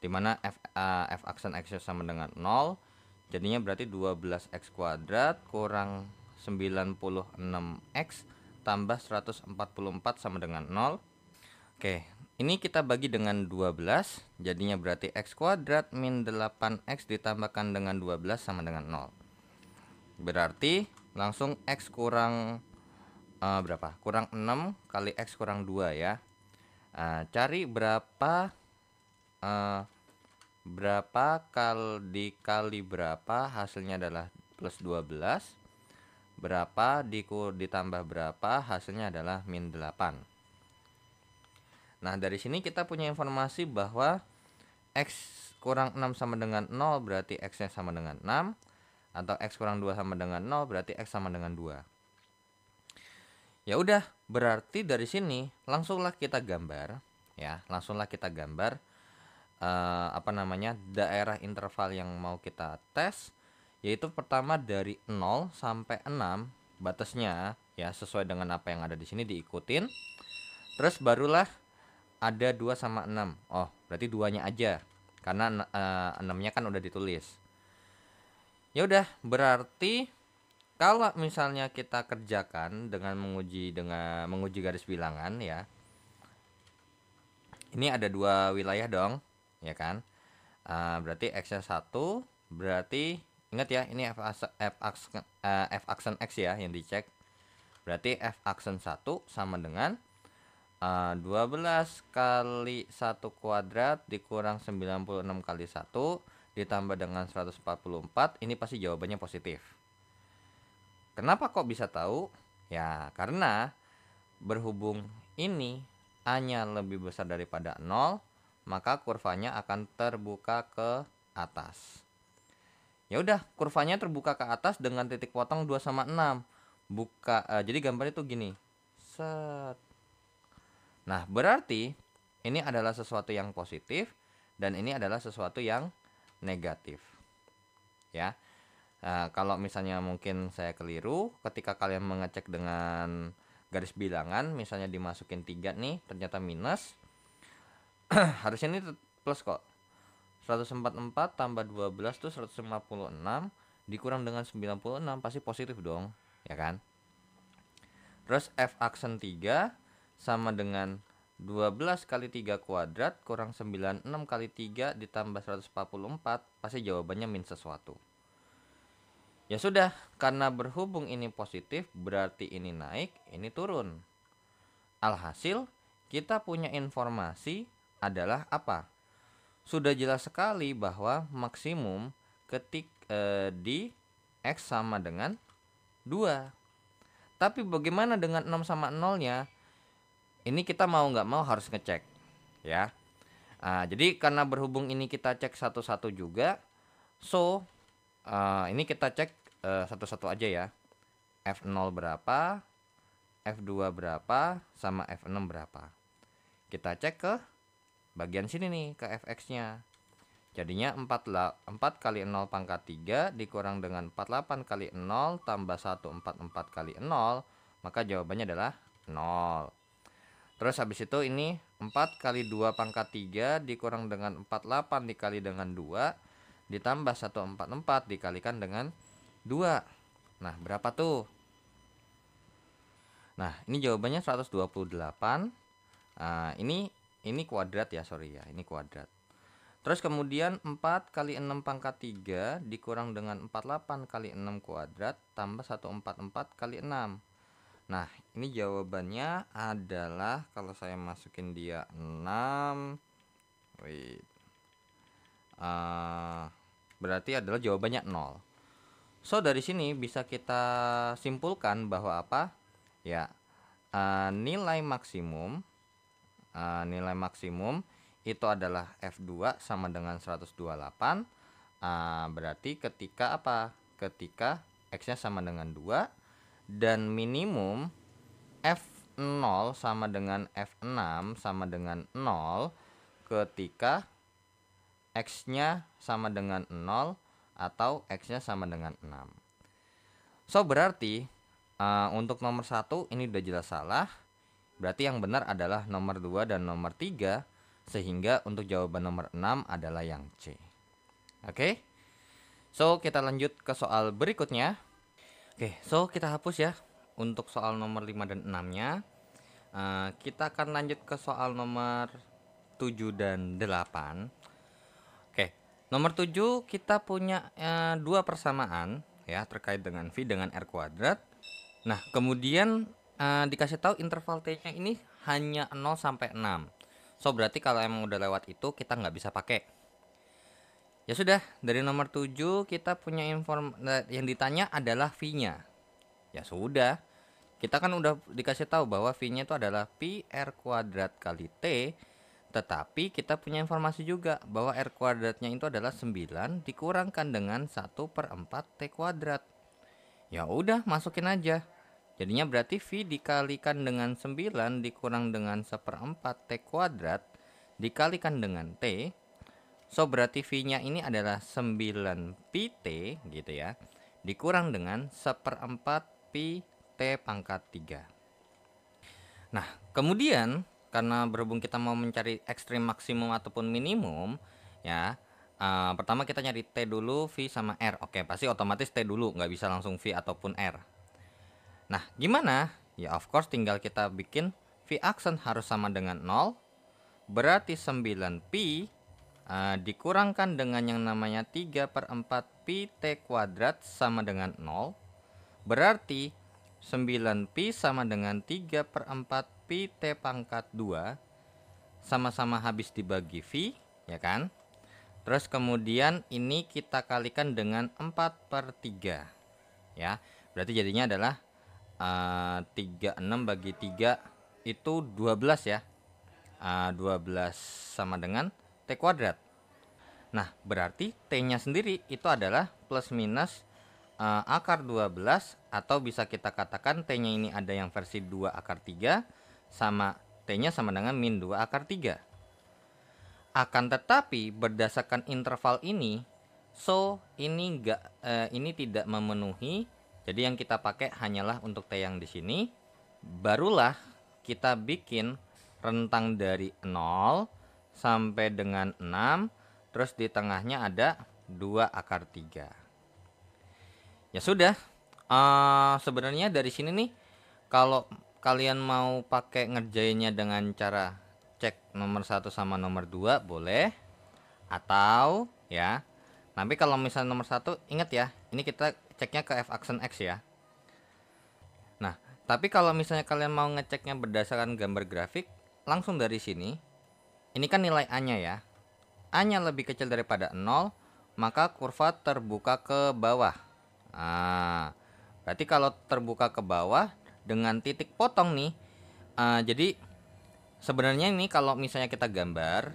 dimana f aksen x sama dengan 0. Jadinya berarti 12x kuadrat kurang 96x tambah 144 sama dengan 0. Oke, ini kita bagi dengan 12. Jadinya berarti x kuadrat min 8x ditambahkan dengan 12 sama dengan 0. Berarti langsung x kurang berapa? Kurang 6 kali x kurang 2 ya. Cari berapa kali dikali berapa, hasilnya adalah plus 12. Berapa ditambah berapa, hasilnya adalah min 8. Nah dari sini kita punya informasi bahwa x kurang 6 sama dengan 0 berarti x nya sama dengan 6, atau x kurang 2 sama dengan 0 berarti x sama dengan 2. Ya udah, berarti dari sini langsunglah kita gambar ya, apa namanya, daerah interval yang mau kita tes, yaitu pertama dari 0 sampai 6 batasnya ya, sesuai dengan apa yang ada di sini diikutin. Terus barulah ada 2 sama 6. Oh, berarti 2-nya aja karena 6-nya kan udah ditulis. Ya udah, berarti kalau misalnya kita kerjakan dengan menguji garis bilangan ya. Ini ada 2 wilayah dong, ya kan? Berarti x-nya 1, berarti ingat ya, ini f aksen x ya yang dicek. Berarti f aksen 1 sama dengan 12 kali 1 kuadrat dikurang 96 kali 1 ditambah dengan 144. Ini pasti jawabannya positif. Kenapa kok bisa tahu? Ya karena berhubung ini A-nya lebih besar daripada 0, maka kurvanya akan terbuka ke atas. Ya udah, kurvanya terbuka ke atas dengan titik potong 2 sama 6. Jadi gambarnya tuh gini. Set. Nah, berarti ini adalah sesuatu yang positif dan ini adalah sesuatu yang negatif. Ya. Kalau misalnya mungkin saya keliru ketika kalian mengecek dengan garis bilangan, misalnya dimasukin 3 nih, ternyata minus. Harusnya ini plus kok. 144 tambah 12 tuh 156 dikurang dengan 96 pasti positif dong, ya kan? Terus f aksen 3 sama dengan 12 kali 3 kuadrat kurang 96 kali 3 ditambah 144, pasti jawabannya min sesuatu. Ya sudah, karena berhubung ini positif berarti ini naik, ini turun. Alhasil kita punya informasi adalah apa? Sudah jelas sekali bahwa maksimum di x sama dengan 2. Tapi bagaimana dengan 6 sama 0-nya? Ini kita mau nggak mau harus ngecek ya. Jadi karena berhubung ini kita cek satu-satu juga, so ini kita cek satu-satu aja ya. F0 berapa, F2 berapa, sama F6 berapa. Kita cek ke bagian sini nih, ke fx-nya. Jadinya 4 kali 0 pangkat 3 dikurang dengan 48 kali 0 tambah 144 kali 0, maka jawabannya adalah 0. Terus habis itu ini 4 kali 2 pangkat 3 dikurang dengan 48 dikali dengan 2 ditambah 144 dikalikan dengan 2. Nah, berapa tuh? Nah, ini jawabannya 128. Ini kuadrat ya, sorry ya, ini kuadrat. Terus kemudian 4 kali 6 pangkat 3 dikurang dengan 48 kali 6 kuadrat tambah 144 kali 6. Nah, ini jawabannya adalah kalau saya masukin dia 6. Wait. Berarti adalah jawabannya 0. So, dari sini bisa kita simpulkan bahwa apa? Ya, nilai maksimum itu adalah F2 sama dengan 128. Berarti ketika apa? Ketika X-nya sama dengan 2 dan minimum F0 sama dengan F6 sama dengan 0 ketika X-nya sama dengan 0 atau X-nya sama dengan 6. So, berarti untuk nomor 1 ini udah jelas salah. Berarti yang benar adalah nomor 2 dan nomor 3. Sehingga untuk jawaban nomor 6 adalah yang C. Oke. So, kita lanjut ke soal berikutnya. Oke, so kita hapus ya untuk soal nomor 5 dan 6-nya. Kita akan lanjut ke soal nomor 7 dan 8. Oke, nomor 7 kita punya dua persamaan ya terkait dengan V dengan R kuadrat. Nah, kemudian dikasih tahu interval T-nya ini hanya 0 sampai 6. So, berarti kalau emang udah lewat itu kita nggak bisa pakai. Ya sudah, dari nomor 7 kita punya yang ditanya adalah V-nya. Ya sudah, kita kan udah dikasih tahu bahwa V-nya itu adalah Pi R kuadrat kali T. Tetapi kita punya informasi juga bahwa R kuadratnya itu adalah 9 dikurangkan dengan 1/4 T kuadrat. Ya udah, masukin aja. Jadinya berarti V dikalikan dengan 9 dikurang dengan 1/4 T kuadrat dikalikan dengan T. So, berarti V-nya ini adalah 9 Pi T gitu ya. Dikurang dengan 1/4 Pi T pangkat 3. Nah, kemudian karena berhubung kita mau mencari ekstrim maksimum ataupun minimum ya, pertama kita nyari T dulu, V sama R. Oke, pasti otomatis T dulu, nggak bisa langsung V ataupun R. Nah, gimana? Ya of course tinggal kita bikin V aksen harus sama dengan 0. Berarti 9 Pi dikurangkan dengan yang namanya 3/4 Pi T kuadrat sama dengan 0. Berarti 9 Pi sama dengan 3/4 Pi T pangkat 2. Sama-sama habis dibagi V, ya kan? Terus kemudian ini kita kalikan dengan 4/3. Ya, berarti jadinya adalah 36 bagi 3 itu 12 ya. 12 sama dengan T kuadrat. Nah, berarti T-nya sendiri itu adalah plus minus akar 12, atau bisa kita katakan T-nya ini ada yang versi 2 akar 3 sama T-nya sama dengan min 2 akar 3. Akan tetapi berdasarkan interval ini, so ini ini tidak memenuhi. Jadi yang kita pakai hanyalah untuk T yang di sini. Barulah kita bikin rentang dari 0 sampai dengan 6, terus di tengahnya ada 2 akar 3. Ya sudah, sebenarnya dari sini nih, kalau kalian mau pakai ngerjainnya dengan cara cek nomor 1 sama nomor 2 boleh. Atau ya, tapi kalau misalnya nomor 1 ingat ya, ini kita ceknya ke F aksen X ya. Nah, tapi kalau misalnya kalian mau ngeceknya berdasarkan gambar grafik, langsung dari sini. Ini kan nilai A-nya ya. A-nya lebih kecil daripada 0, maka kurva terbuka ke bawah. Berarti kalau terbuka ke bawah dengan titik potong nih. Jadi sebenarnya ini kalau misalnya kita gambar,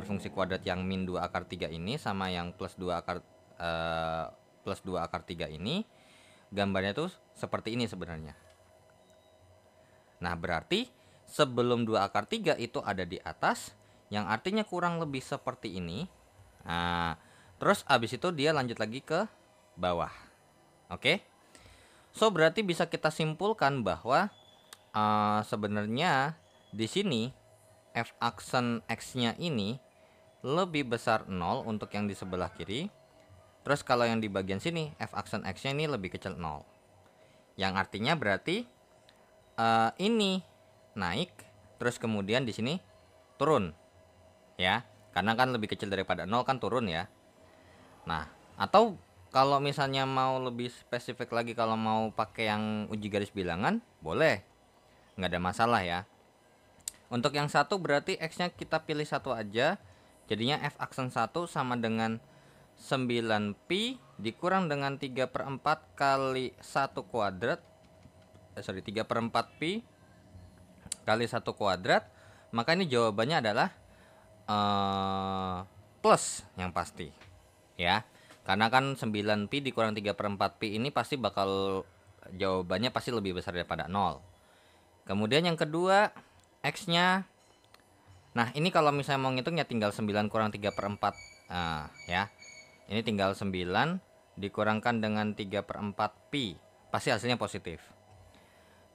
fungsi kuadrat yang min 2 akar 3 ini sama yang plus 2 akar 3 ini, gambarnya tuh seperti ini sebenarnya. Nah, berarti sebelum 2 akar 3 itu ada di atas, yang artinya kurang lebih seperti ini. Terus abis itu dia lanjut lagi ke bawah. Oke. So, berarti bisa kita simpulkan bahwa sebenarnya di sini F aksen X-nya ini lebih besar 0 untuk yang di sebelah kiri. Terus kalau yang di bagian sini F aksen X-nya ini lebih kecil 0. Yang artinya berarti ini naik, terus kemudian di sini turun. Ya. Karena kan lebih kecil daripada 0 kan turun ya. Nah, atau kalau misalnya mau lebih spesifik lagi, kalau mau pakai yang uji garis bilangan, boleh. Nggak ada masalah ya. Untuk yang satu berarti X-nya kita pilih satu aja. Jadinya F aksen 1 sama dengan 9pi dikurang dengan 3/4 kali 1 kuadrat. 3/4pi kali 1 kuadrat. Maka ini jawabannya adalah plus yang pasti. Ya. Karena kan 9pi dikurang 3/4pi ini pasti bakal jawabannya pasti lebih besar daripada 0. Kemudian yang kedua, X-nya. Nah, ini kalau misalnya mau ngitungnya tinggal 9 kurang 3/4. Nah, ya. Ini tinggal 9 dikurangkan dengan 3/4pi. Pasti hasilnya positif.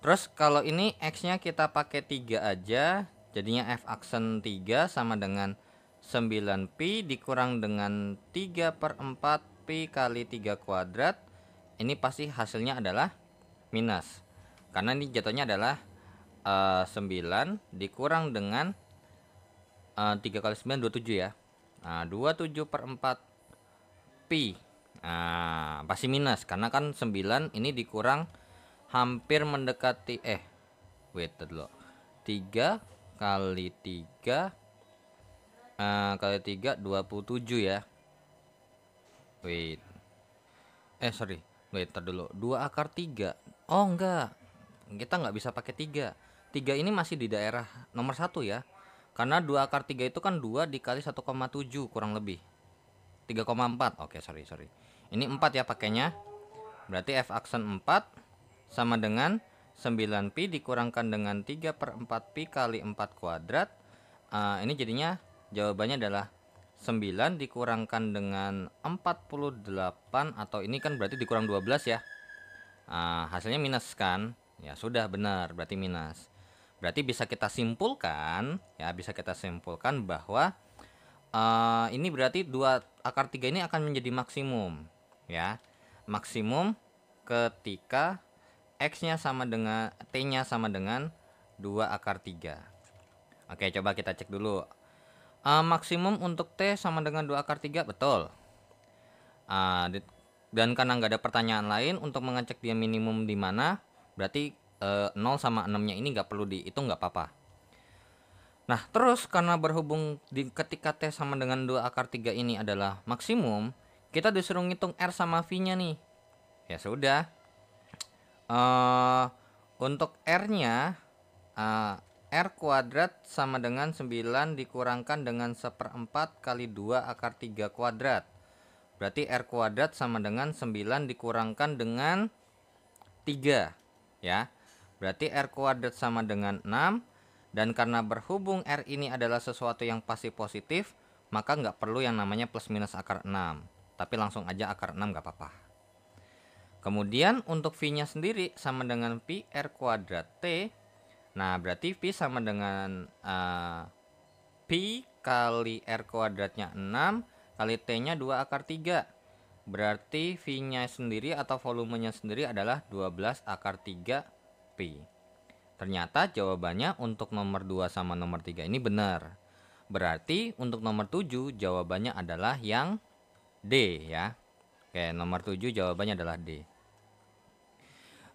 Terus kalau ini X-nya kita pakai 3 aja. Jadinya F aksen 3 sama dengan 9pi dikurang dengan 3/4pi kali 3 kuadrat. Ini pasti hasilnya adalah minus. Karena ini jatuhnya adalah 9 dikurang dengan 3 kali 9 27 ya. Nah, 27/4pi. Nah, pasti minus karena kan 9 ini dikurang hampir mendekati wait dulu. 3 kali 3 kali 3 27 ya. Wait. Sorry. Wait dulu. 2 akar 3. Oh, enggak. Kita nggak bisa pakai 3. 3 ini masih di daerah nomor 1 ya. Karena 2 akar 3 itu kan 2 dikali 1,7 kurang lebih. 3,4. Oke, sorry. Ini 4 ya pakainya. Berarti F aksen 4 sama dengan 9pi dikurangkan dengan 3/4pi kali 4 kuadrat. Ini jadinya jawabannya adalah 9 dikurangkan dengan 48, atau ini kan berarti dikurang 12 ya. Hasilnya minus kan? Ya sudah, benar, berarti minus. Berarti bisa kita simpulkan bahwa ini berarti 2 akar 3 ini akan menjadi maksimum ya. Maksimum ketika X-nya sama dengan T-nya sama dengan 2 akar 3. Oke, coba kita cek dulu. Maksimum untuk T sama dengan 2 akar 3, betul. Dan karena nggak ada pertanyaan lain untuk mengecek dia minimum di mana, berarti 0 sama 6-nya ini nggak perlu dihitung, nggak apa-apa. Nah, terus karena berhubung ketika T sama dengan 2 akar 3 ini adalah maksimum, kita disuruh ngitung R sama V-nya nih. Ya sudah. Untuk R-nya, R kuadrat sama dengan 9 dikurangkan dengan 1/4 kali 2 akar 3 kuadrat. Berarti R kuadrat sama dengan 9 dikurangkan dengan 3 ya. Berarti R kuadrat sama dengan 6. Dan karena berhubung R ini adalah sesuatu yang pasti positif, maka nggak perlu yang namanya plus minus akar 6. Tapi langsung aja akar 6 nggak apa-apa. Kemudian untuk V-nya sendiri sama dengan Pi R kuadrat T. Nah, berarti V sama dengan Pi kali R kuadratnya 6 kali T-nya 2 akar 3. Berarti V-nya sendiri atau volumenya sendiri adalah 12 akar 3 Pi. Ternyata jawabannya untuk nomor 2 sama nomor 3 ini benar. Berarti untuk nomor 7 jawabannya adalah yang D ya. Oke, nomor 7 jawabannya adalah D.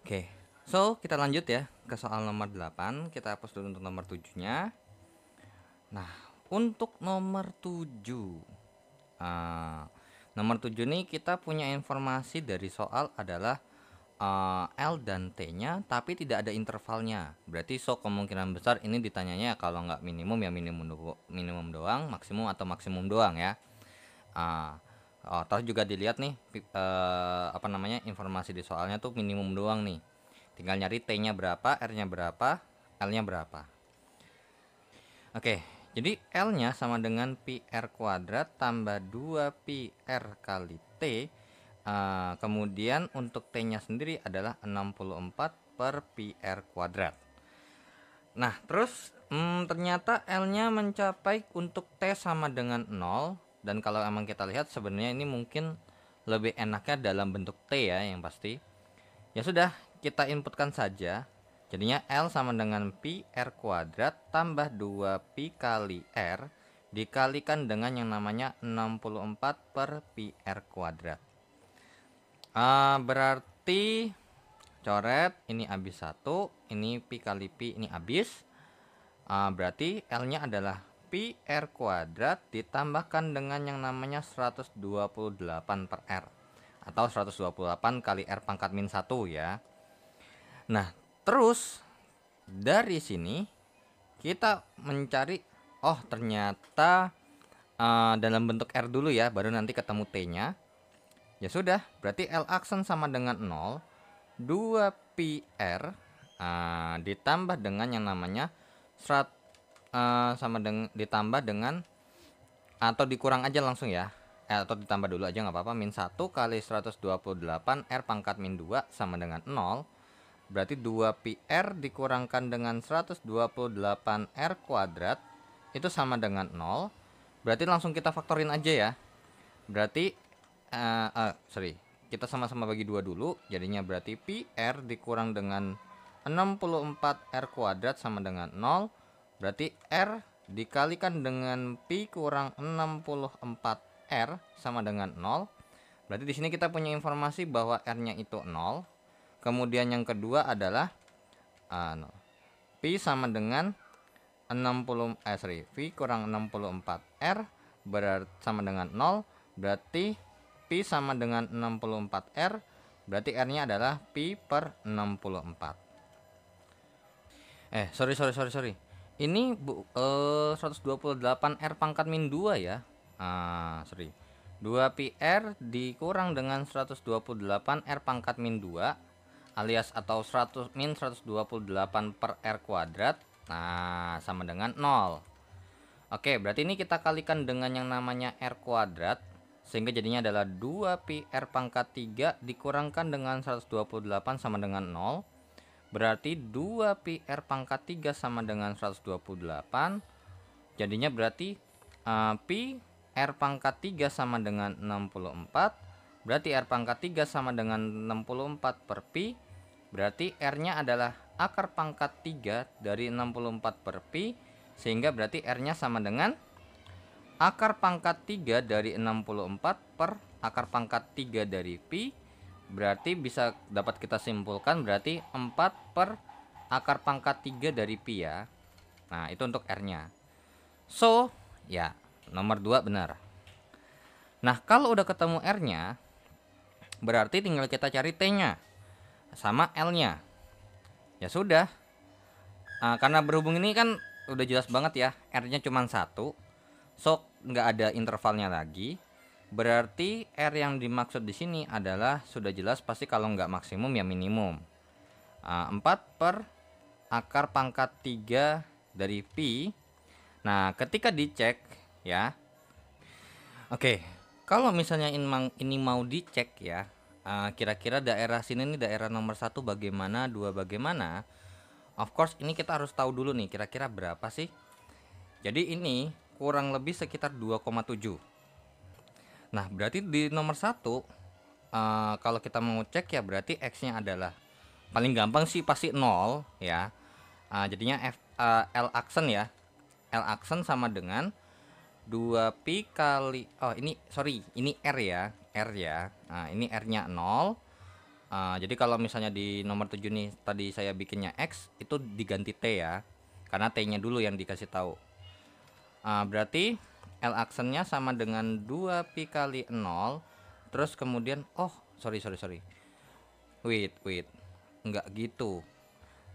Oke, so kita lanjut ya ke soal nomor 8. Kita hapus dulu untuk nomor 7-nya. Nah, untuk nomor 7. Nomor 7 nih kita punya informasi dari soal adalah L dan T-nya tapi tidak ada intervalnya. Berarti kemungkinan besar ini ditanyanya kalau nggak minimum ya minimum doang, maksimum atau maksimum doang ya. Terus juga dilihat nih informasi di soalnya tuh minimum doang nih. Tinggal nyari T-nya berapa, R-nya berapa, L-nya berapa. Oke, jadi L-nya sama dengan Pi R kuadrat tambah 2 Pi R kali T. Kemudian untuk T-nya sendiri adalah 64 per Pi R kuadrat. Nah, terus ternyata L-nya mencapai untuk T sama dengan 0. Dan kalau emang kita lihat sebenarnya ini mungkin lebih enaknya dalam bentuk T ya yang pasti. Ya sudah, kita inputkan saja. Jadinya L sama dengan Pi R kuadrat tambah 2 Pi kali R. dikalikan dengan yang namanya 64 per pi R kuadrat. Berarti coret ini habis 1, ini pi kali pi ini habis. Berarti L-nya adalah pi R kuadrat ditambahkan dengan yang namanya 128 per R, atau 128 kali R pangkat min 1 ya. Nah, terus dari sini kita mencari, oh ternyata dalam bentuk R dulu ya, baru nanti ketemu T-nya. Ya sudah, berarti L aksen sama dengan 0, 2 pi R ditambah dengan yang namanya ditambah dengan, atau dikurang aja langsung ya, atau ditambah dulu aja nggak apa-apa, min 1 kali 128 R pangkat min 2 sama dengan 0. Berarti 2 pi R dikurangkan dengan 128 R kuadrat itu sama dengan 0. Berarti langsung kita faktorin aja ya. Berarti kita sama-sama bagi 2 dulu. Jadinya berarti pi R dikurang dengan 64 R kuadrat sama dengan 0. Berarti R dikalikan dengan pi kurang 64 R sama dengan 0. Berarti di sini kita punya informasi bahwa R-nya itu 0. Kemudian yang kedua adalah pi sama dengan pi kurang 64 R berarti sama dengan 0. Berarti pi sama dengan 64 R, berarti R-nya adalah pi per 64. Sorry. Ini 128 R pangkat min 2 ya. 2 pi R dikurang dengan 128 R pangkat min 2 alias atau 128 per R kuadrat. Nah, sama dengan 0. Oke, berarti ini kita kalikan dengan yang namanya R kuadrat, sehingga jadinya adalah 2 pi R pangkat 3 dikurangkan dengan 128 sama dengan 0. Berarti 2 pi R pangkat 3 sama dengan 128. Jadinya berarti pi R pangkat 3 sama dengan 64. Berarti R pangkat 3 sama dengan 64 per pi. Berarti R-nya adalah akar pangkat 3 dari 64 per pi. Sehingga berarti R-nya sama dengan akar pangkat 3 dari 64 per akar pangkat 3 dari pi. Berarti bisa dapat kita simpulkan berarti 4 per akar pangkat 3 dari pi ya. Nah, itu untuk R-nya. So, ya, nomor 2 benar. Nah, kalau udah ketemu R-nya, berarti tinggal kita cari T-nya sama L-nya. Ya sudah. Karena berhubung ini kan udah jelas banget ya, R-nya cuma 1. So, nggak ada intervalnya lagi. Berarti R yang dimaksud di sini adalah sudah jelas pasti kalau nggak maksimum ya minimum. 4 per akar pangkat 3 dari pi. Nah, ketika dicek ya. Oke, kalau misalnya ini mau dicek ya, kira-kira daerah sini nih daerah nomor 1 bagaimana, 2 bagaimana. Of course ini kita harus tahu dulu nih kira-kira berapa sih. Jadi ini kurang lebih sekitar 2,7. Nah, berarti di nomor 1 kalau kita mau cek ya berarti X-nya adalah paling gampang sih pasti 0 ya. Jadinya L aksen ya. L aksen sama dengan 2 pi kali, ini R ya, Nah, ini R-nya 0. Jadi kalau misalnya di nomor 7 nih tadi saya bikinnya X, itu diganti T ya. Karena T-nya dulu yang dikasih tahu. Berarti L aksennya sama dengan 2 pi kali 0. Terus kemudian sorry. Wait. Enggak gitu.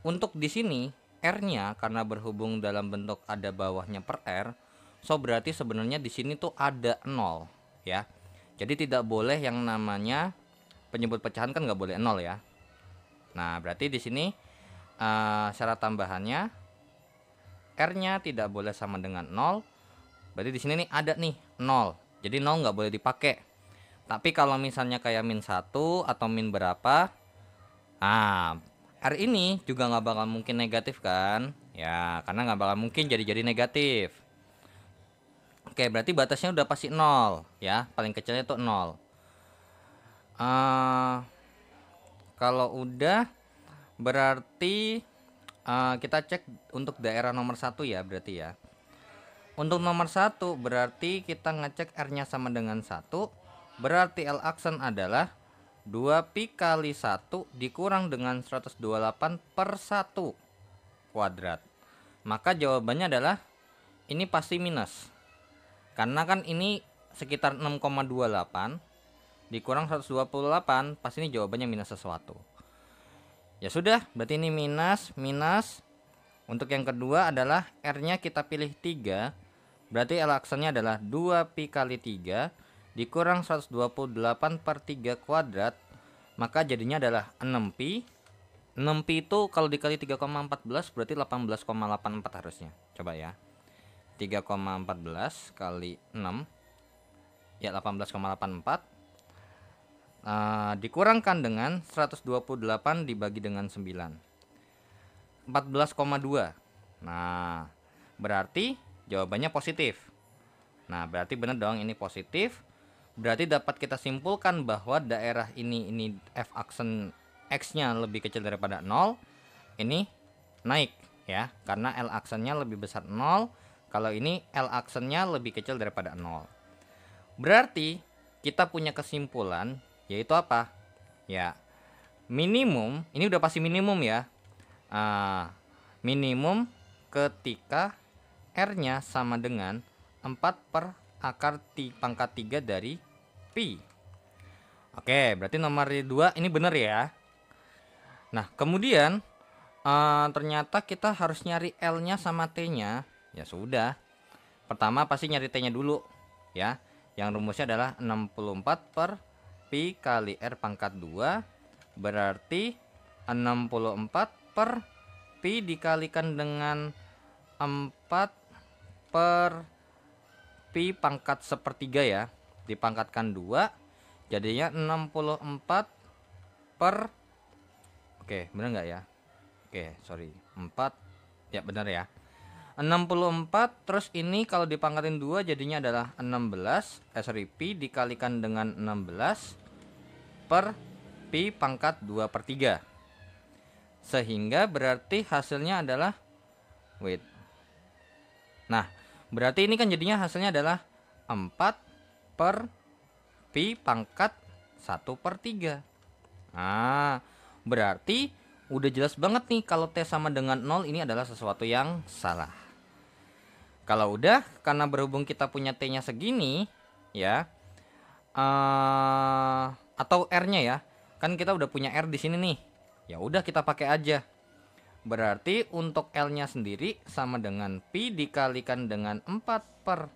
Untuk di sini R-nya karena berhubung dalam bentuk ada bawahnya per R, so berarti sebenarnya di sini tuh ada 0 ya. Jadi tidak boleh yang namanya penyebut pecahan kan nggak boleh 0 ya. Nah, berarti di sini syarat tambahannya R-nya tidak boleh sama dengan 0. Berarti di sini nih ada nih 0. Jadi 0 nggak boleh dipakai. Tapi kalau misalnya kayak min 1 atau min berapa, R ini juga nggak bakal mungkin negatif kan? Ya, karena nggak bakal mungkin jadi negatif. Oke, berarti batasnya udah pasti 0 ya. Paling kecilnya itu 0. Kalau udah berarti kita cek untuk daerah nomor 1 ya berarti ya. Untuk nomor 1 berarti kita ngecek R-nya sama dengan 1. Berarti L aksen adalah 2pi kali 1 dikurang dengan 128 per 1 kuadrat. Maka jawabannya adalah ini pasti minus. Karena kan ini sekitar 6,28 dikurang 128, pasti ini jawabannya minus sesuatu. Ya sudah, berarti ini minus. Untuk yang kedua adalah R-nya kita pilih 3. Berarti L aksennya adalah 2pi kali 3 dikurang 128 per 3 kuadrat. Maka jadinya adalah 6pi. 6pi itu kalau dikali 3,14 berarti 18,84 harusnya. Coba ya. 3,14 kali 6. Ya 18,84. Dikurangkan dengan 128 dibagi dengan 9. 14,2. Nah, berarti jawabannya positif. Nah, berarti benar dong ini positif. Berarti dapat kita simpulkan bahwa daerah ini F aksen X-nya lebih kecil daripada 0. Ini naik ya, karena L aksennya lebih besar 0. Kalau ini L aksennya lebih kecil daripada 0. Berarti kita punya kesimpulan yaitu apa? Ya, minimum, ini udah pasti minimum ya. Minimum ketika R-nya sama dengan 4 per akar pangkat 3 dari pi. Oke, berarti nomor 2 ini benar ya. Nah, kemudian ternyata kita harus nyari L-nya sama T-nya. Ya sudah. Pertama pasti nyari T-nya dulu ya. Yang rumusnya adalah 64 per pi kali R pangkat 2. Berarti 64 per pi dikalikan dengan 4 per pi pangkat sepertiga ya, dipangkatkan 2 jadinya 64 per, oke bener nggak ya, oke sorry 4 ya bener ya, 64 terus ini kalau dipangkatin 2 jadinya adalah 16 pi dikalikan dengan 16 per pi pangkat 2 per 3, sehingga berarti hasilnya adalah nah berarti ini kan jadinya hasilnya adalah 4 per pi pangkat 1 per 3. Nah, berarti udah jelas banget nih kalau T sama dengan 0 ini adalah sesuatu yang salah. Kalau udah, karena berhubung kita punya T-nya segini, ya, atau R-nya ya, kan kita udah punya R di sini nih. Ya udah kita pakai aja. Berarti untuk L-nya sendiri sama dengan pi dikalikan dengan 4 per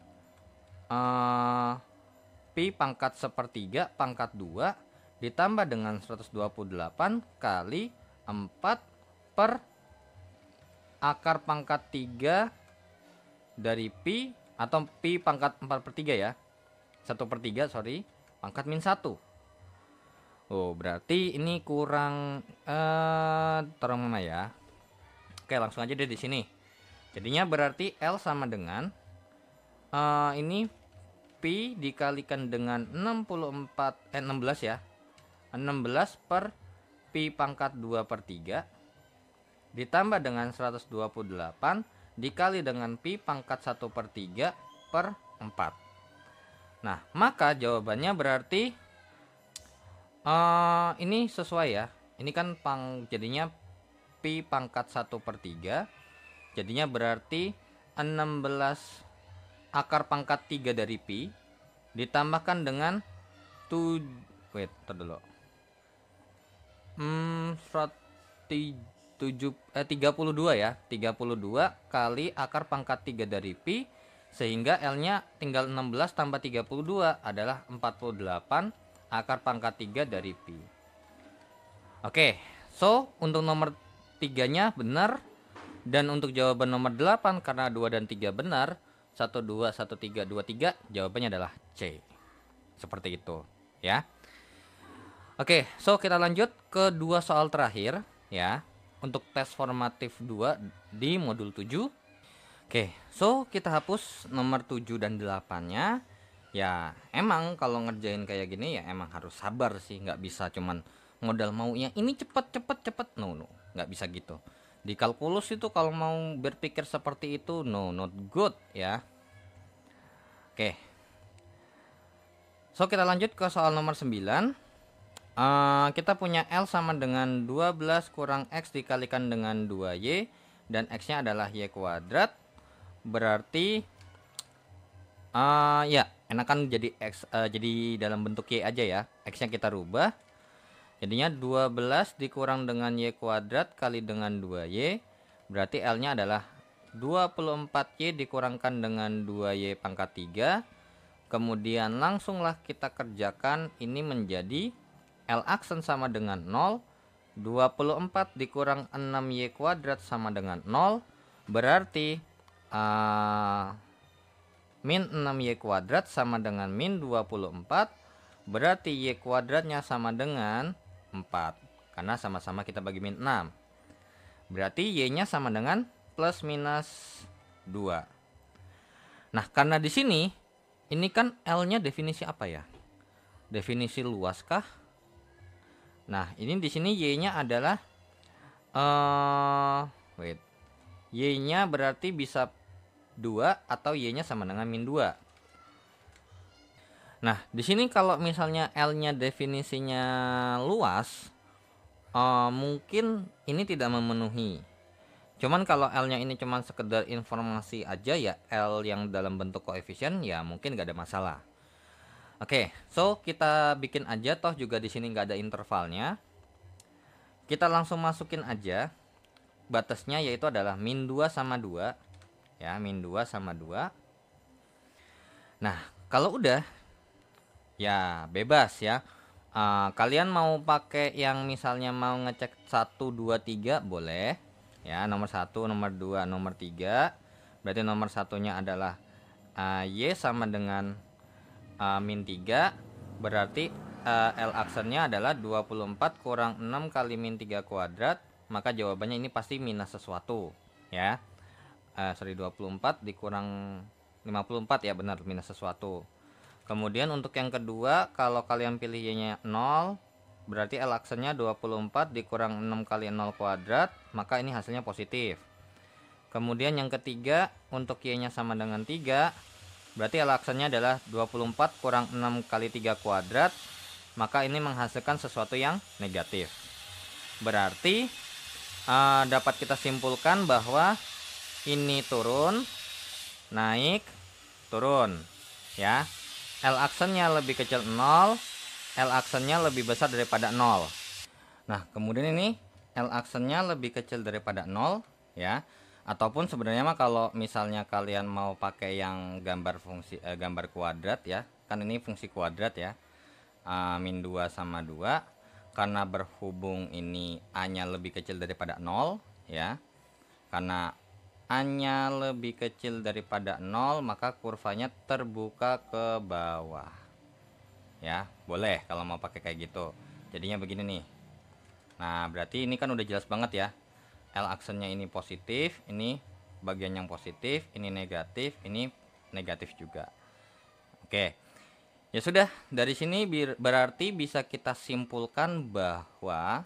pi pangkat sepertiga pangkat 2 ditambah dengan 128 kali 4 per akar pangkat 3 dari pi atau pi pangkat 4 per 3 ya. 1 per 3 sorry, pangkat min 1. Oh, berarti ini kurang terang mana ya? Oke, langsung aja deh di sini. Jadinya berarti L sama dengan ini pi dikalikan dengan 16 ya. 16 per pi pangkat 2 per 3 ditambah dengan 128 dikali dengan pi pangkat 1 per 3 per 4. Nah, maka jawabannya berarti ini sesuai ya. Ini kan jadinya pi pangkat 1 per 3 jadinya berarti 16 akar pangkat 3 dari pi ditambahkan dengan 32 ya, 32 kali akar pangkat 3 dari pi, sehingga L nya tinggal 16 tambah 32 adalah 48 akar pangkat 3 dari pi. Oke, so untuk nomor 3 nya benar, dan untuk jawaban nomor 8 karena 2 dan 3 benar, 1 2 1 3 2 3, jawabannya adalah C. Seperti itu ya. Oke, so kita lanjut ke 2 soal terakhir ya, untuk tes formatif 2 di modul 7. Oke, so kita hapus nomor 7 dan 8-nya. Ya, emang kalau ngerjain kayak gini ya emang harus sabar sih, nggak bisa cuman modal maunya ini cepet. No, nggak bisa gitu. Di kalkulus itu kalau mau berpikir seperti itu, no, not good ya. Oke. So, kita lanjut ke soal nomor 9. Kita punya L sama dengan 12 kurang X dikalikan dengan 2Y, dan X-nya adalah Y kuadrat. Berarti ya enakan jadi X, jadi dalam bentuk Y aja ya. X-nya kita rubah. Jadinya 12 dikurang dengan Y kuadrat kali dengan 2Y. Berarti L-nya adalah 24Y dikurangkan dengan 2Y pangkat 3. Kemudian langsunglah kita kerjakan, ini menjadi L aksen sama dengan 0. 24 dikurang 6Y kuadrat sama dengan 0. Berarti min 6Y kuadrat sama dengan min 24. Berarti Y kuadratnya sama dengan 4. Karena sama-sama kita bagi min 6. Berarti Y-nya sama dengan plus minus 2. Nah, karena di sini ini kan L-nya definisi apa ya? Definisi luas kah? Nah, ini di sini Y-nya adalah Y-nya berarti bisa 2 atau Y-nya sama dengan min 2. Nah, di sini kalau misalnya L-nya definisinya luas, mungkin ini tidak memenuhi. Cuman kalau L-nya ini cuma sekedar informasi aja ya, L yang dalam bentuk koefisien, ya mungkin gak ada masalah. Oke, so kita bikin aja, toh juga di sini nggak ada intervalnya. Kita langsung masukin aja batasnya, yaitu adalah min 2 sama 2. Ya, min 2 sama 2. Nah, kalau udah ya bebas ya. Kalian mau pakai yang misalnya mau ngecek 1, 2, 3 boleh. Ya, nomor 1, nomor 2, nomor 3. Berarti nomor satunya adalah Y sama dengan min 3. Berarti L aksennya adalah 24 kurang 6 kali min 3 kuadrat. Maka jawabannya ini pasti minus sesuatu ya. 24 dikurang 54 ya, benar, minus sesuatu. Kemudian untuk yang kedua, kalau kalian pilih Y-nya 0, berarti L aksennya 24 dikurang 6 kali 0 kuadrat, maka ini hasilnya positif. Kemudian yang ketiga, untuk Y-nya sama dengan 3, berarti L aksennya adalah 24 kurang 6 kali 3 kuadrat, maka ini menghasilkan sesuatu yang negatif. Berarti dapat kita simpulkan bahwa ini turun, naik, turun ya. L aksennya lebih kecil 0, L aksennya lebih besar daripada 0. Nah, kemudian ini L aksennya lebih kecil daripada 0 ya. Ataupun sebenarnya mah kalau misalnya kalian mau pakai yang gambar fungsi gambar kuadrat ya. Kan ini fungsi kuadrat ya. Min 2 sama 2. Karena berhubung ini A-nya lebih kecil daripada 0 ya. Karena A-nya lebih kecil daripada 0, maka kurvanya terbuka ke bawah. Ya, boleh kalau mau pakai kayak gitu. Jadinya begini nih. Nah, berarti ini kan udah jelas banget ya. L aksennya ini positif, ini bagian yang positif, ini negatif juga. Oke. Ya sudah, dari sini berarti bisa kita simpulkan bahwa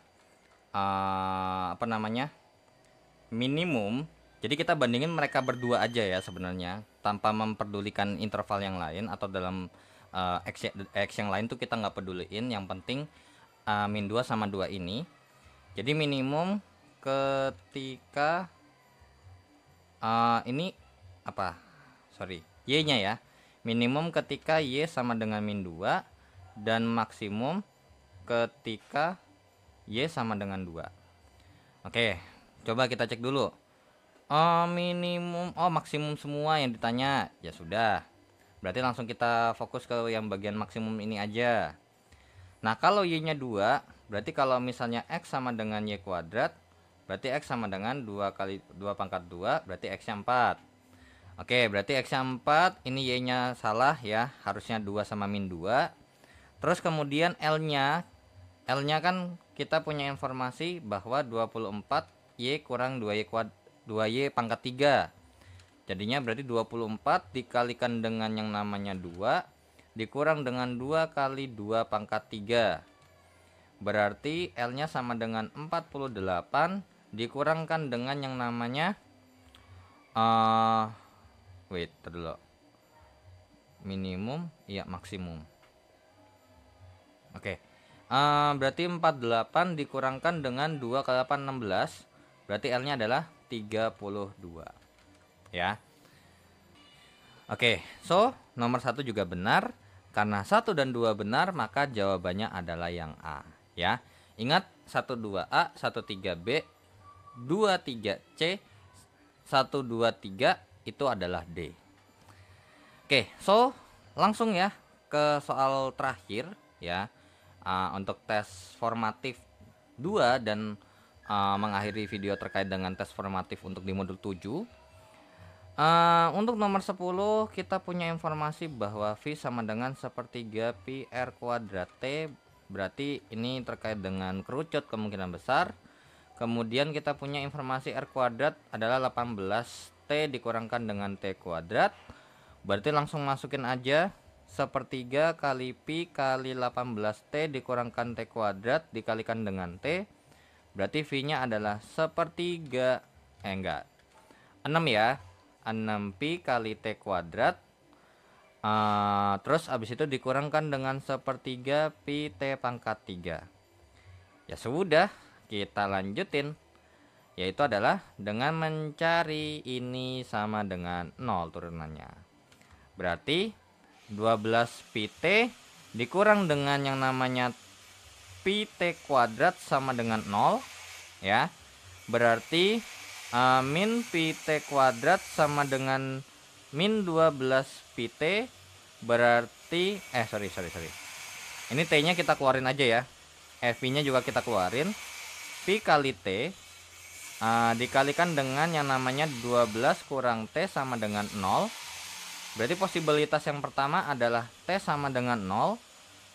minimum. Jadi kita bandingin mereka berdua aja ya sebenarnya, tanpa memperdulikan interval yang lain atau dalam X yang lain tuh kita nggak peduliin. Yang penting min 2 sama 2 ini. Jadi minimum ketika ini apa? Sorry, Y-nya ya. Minimum ketika Y sama dengan min 2 dan maksimum ketika Y sama dengan 2. Oke, coba kita cek dulu. Maksimum semua yang ditanya. Ya sudah. Berarti langsung kita fokus ke yang bagian maksimum ini aja. Nah, kalau Y-nya 2, berarti kalau misalnya X sama dengan Y kuadrat, berarti X sama dengan 2 kali 2 pangkat 2, berarti X-nya 4. Oke, berarti X-nya 4, ini Y-nya salah ya, harusnya 2 sama min 2. Terus kemudian L-nya kan kita punya informasi bahwa 24 Y kurang 2Y pangkat 3. Jadinya berarti 24 dikalikan dengan yang namanya 2 dikurang dengan 2 kali 2 pangkat 3. Berarti L-nya sama dengan 48 dikurangkan dengan yang namanya minimum, iya maksimum. Oke. Berarti 48 dikurangkan dengan 2 kali 8 16. Berarti L-nya adalah 32. Ya. Oke, so nomor 1 juga benar. Karena 1 dan 2 benar, maka jawabannya adalah yang A, ya. Ingat 12A, 13B, 23C, 123 itu adalah D. Oke, so langsung ya ke soal terakhir ya. Untuk tes formatif 2 dan mengakhiri video terkait dengan tes formatif untuk di modul 7. Untuk nomor 10 kita punya informasi bahwa V sama dengan sepertiga pi R kuadrat T. Berarti ini terkait dengan kerucut kemungkinan besar. Kemudian kita punya informasi R kuadrat adalah 18T dikurangkan dengan T kuadrat. Berarti langsung masukin aja sepertiga kali pi kali 18T dikurangkan T kuadrat dikalikan dengan T. Berarti V nya adalah sepertiga 6 ya, 6pi kali T kuadrat. Terus abis itu dikurangkan dengan sepertiga pi T pangkat 3. Ya sudah, kita lanjutin, yaitu adalah dengan mencari ini sama dengan 0 turunannya. Berarti 12 pi T dikurang dengan yang namanya pi T kuadrat sama dengan 0 ya. Berarti min pi T kuadrat sama dengan min 12 pi T. Berarti sorry. Ini T nya kita keluarin aja ya. V nya juga kita keluarin. Pi kali T dikalikan dengan yang namanya 12 kurang T sama dengan 0. Berarti posibilitas yang pertama adalah T sama dengan 0.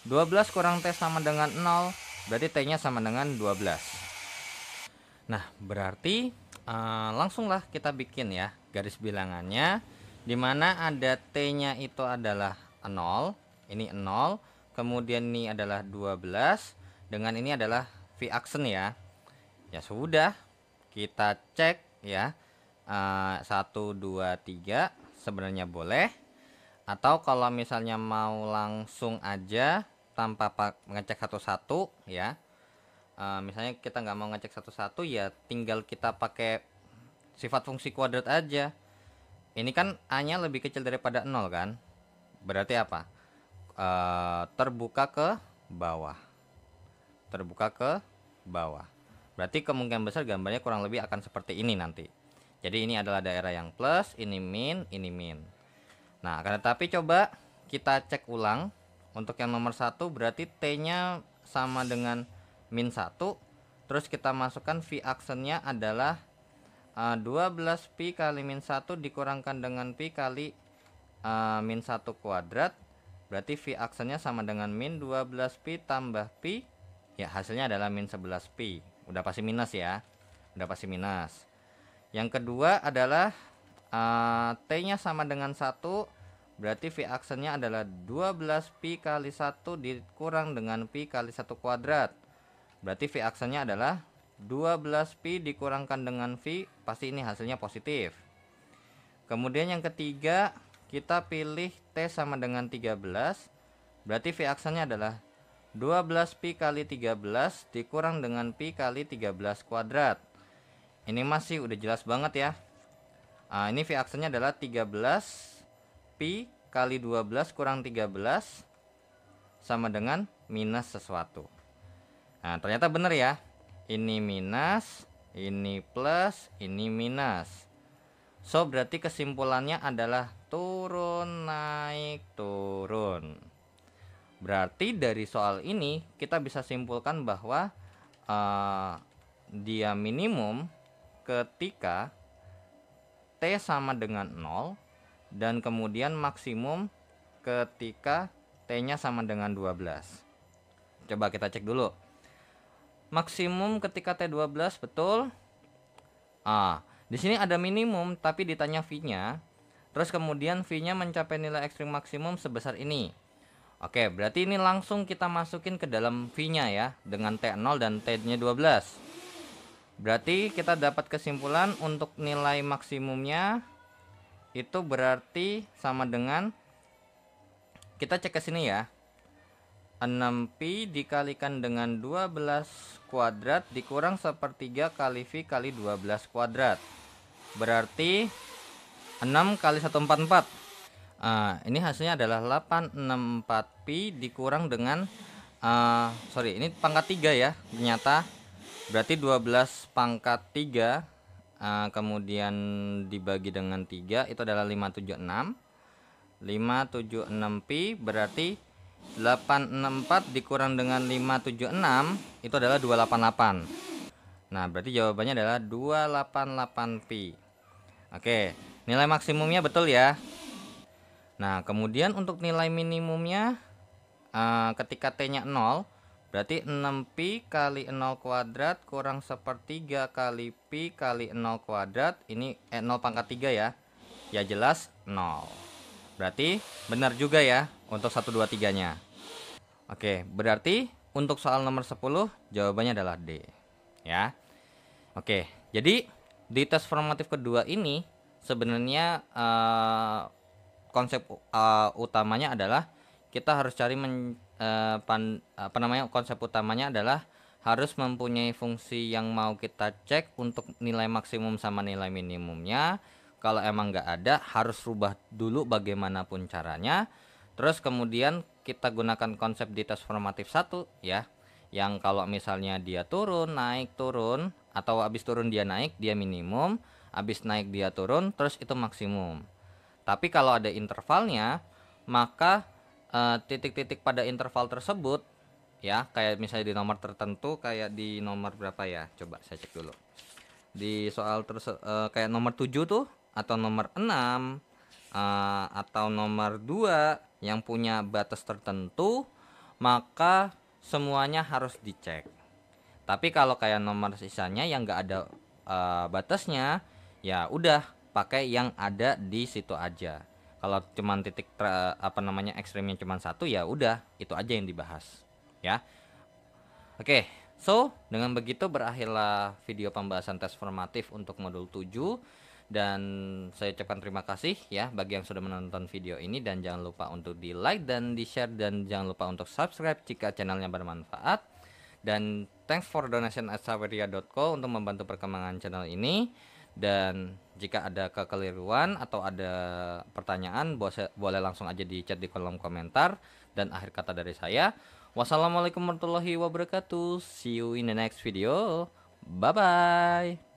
12 kurang T sama dengan 0. Berarti T nya sama dengan 12. Nah berarti langsunglah kita bikin ya garis bilangannya, dimana ada T nya itu adalah 0, ini 0, kemudian ini adalah 12, dengan ini adalah V aksen ya. Ya sudah, kita cek ya, 1, 2, 3 sebenarnya boleh, atau kalau misalnya mau langsung aja tanpa ngecek satu-satu ya. Misalnya kita nggak mau ngecek satu-satu, ya tinggal kita pakai sifat fungsi kuadrat aja. Ini kan A nya lebih kecil daripada 0 kan, berarti apa? Terbuka ke bawah, berarti kemungkinan besar gambarnya kurang lebih akan seperti ini nanti. Jadi ini adalah daerah yang plus, ini min, ini min. Nah akan tetapi coba kita cek ulang. Untuk yang nomor 1 berarti T nya sama dengan min 1, terus kita masukkan V aksennya adalah 12 pi kali min 1 dikurangkan dengan pi kali min 1 kuadrat. Berarti V aksennya sama dengan min 12 pi tambah pi, ya hasilnya adalah min 11 pi. Udah pasti minus ya, udah pasti minus. Yang kedua adalah T nya sama dengan 1, berarti V aksennya adalah 12 pi kali 1 dikurang dengan pi kali 1 kuadrat. Berarti V aksennya adalah 12 pi dikurangkan dengan V, pasti ini hasilnya positif. Kemudian yang ketiga, kita pilih T sama dengan 13, berarti V aksennya adalah 12 pi kali 13 dikurang dengan pi kali 13 kuadrat. Ini masih udah jelas banget ya. Ini V aksennya adalah 13 pi kali 12 kurang 13 sama dengan minus sesuatu. Nah ternyata benar ya, ini minus, ini plus, ini minus. So berarti kesimpulannya adalah turun, naik, turun. Berarti dari soal ini kita bisa simpulkan bahwa dia minimum ketika T sama dengan 0, dan kemudian maksimum ketika T nya sama dengan 12. Coba kita cek dulu. Maksimum ketika T12 betul. Di sini ada minimum tapi ditanya V-nya. Terus kemudian V-nya mencapai nilai ekstrim maksimum sebesar ini. Oke, berarti ini langsung kita masukin ke dalam V-nya ya, dengan T0 dan T-nya 12. Berarti kita dapat kesimpulan untuk nilai maksimumnya itu berarti sama dengan kita cek ke sini ya. 6pi dikalikan dengan 12 kuadrat dikurang 1/3 kali V kali 12 kuadrat. Berarti 6 kali 144. Ini hasilnya adalah 864pi dikurang dengan sorry, ini pangkat 3 ya ternyata. Berarti 12 pangkat 3 kemudian dibagi dengan 3 itu adalah 576. 576pi berarti 864 dikurang dengan 576 itu adalah 288. Nah, berarti jawabannya adalah 288pi. Oke, nilai maksimumnya betul ya. Nah, kemudian untuk nilai minimumnya ketika T-nya 0, berarti 6pi kali 0 kuadrat kurang 1/3 kali pi kali 0 kuadrat. Ini 0 pangkat 3 ya. Ya jelas 0. Berarti benar juga ya untuk 1, 2, 3-nya. Oke, berarti untuk soal nomor 10 jawabannya adalah D. Ya. Oke, jadi di tes formatif kedua ini sebenarnya konsep utamanya adalah kita harus cari konsep utamanya adalah harus mempunyai fungsi yang mau kita cek untuk nilai maksimum sama nilai minimumnya. Kalau emang nggak ada, harus rubah dulu bagaimanapun caranya. Terus kemudian kita gunakan konsep di tes formatif 1 ya, yang kalau misalnya dia turun, naik, turun, atau habis turun dia naik, dia minimum, habis naik dia turun, terus itu maksimum. Tapi kalau ada intervalnya, maka titik-titik pada interval tersebut ya, kayak misalnya di nomor tertentu, kayak di nomor berapa ya, coba saya cek dulu. Di soal kayak nomor 7 tuh, atau nomor 6 atau nomor 2 yang punya batas tertentu, maka semuanya harus dicek. Tapi kalau kayak nomor sisanya yang nggak ada batasnya, ya udah pakai yang ada di situ aja. Kalau cuman titik ekstrimnya cuman 1, ya udah itu aja yang dibahas ya. Oke, so dengan begitu berakhirlah video pembahasan tes formatif untuk modul 7. Dan saya ucapkan terima kasih ya bagi yang sudah menonton video ini, dan jangan lupa untuk di like dan di share, dan jangan lupa untuk subscribe jika channelnya bermanfaat. Dan thanks for donation at saweria.co untuk membantu perkembangan channel ini. Dan jika ada kekeliruan atau ada pertanyaan, boleh langsung aja di chat di kolom komentar. Dan akhir kata dari saya, wassalamualaikum warahmatullahi wabarakatuh. See you in the next video. Bye bye.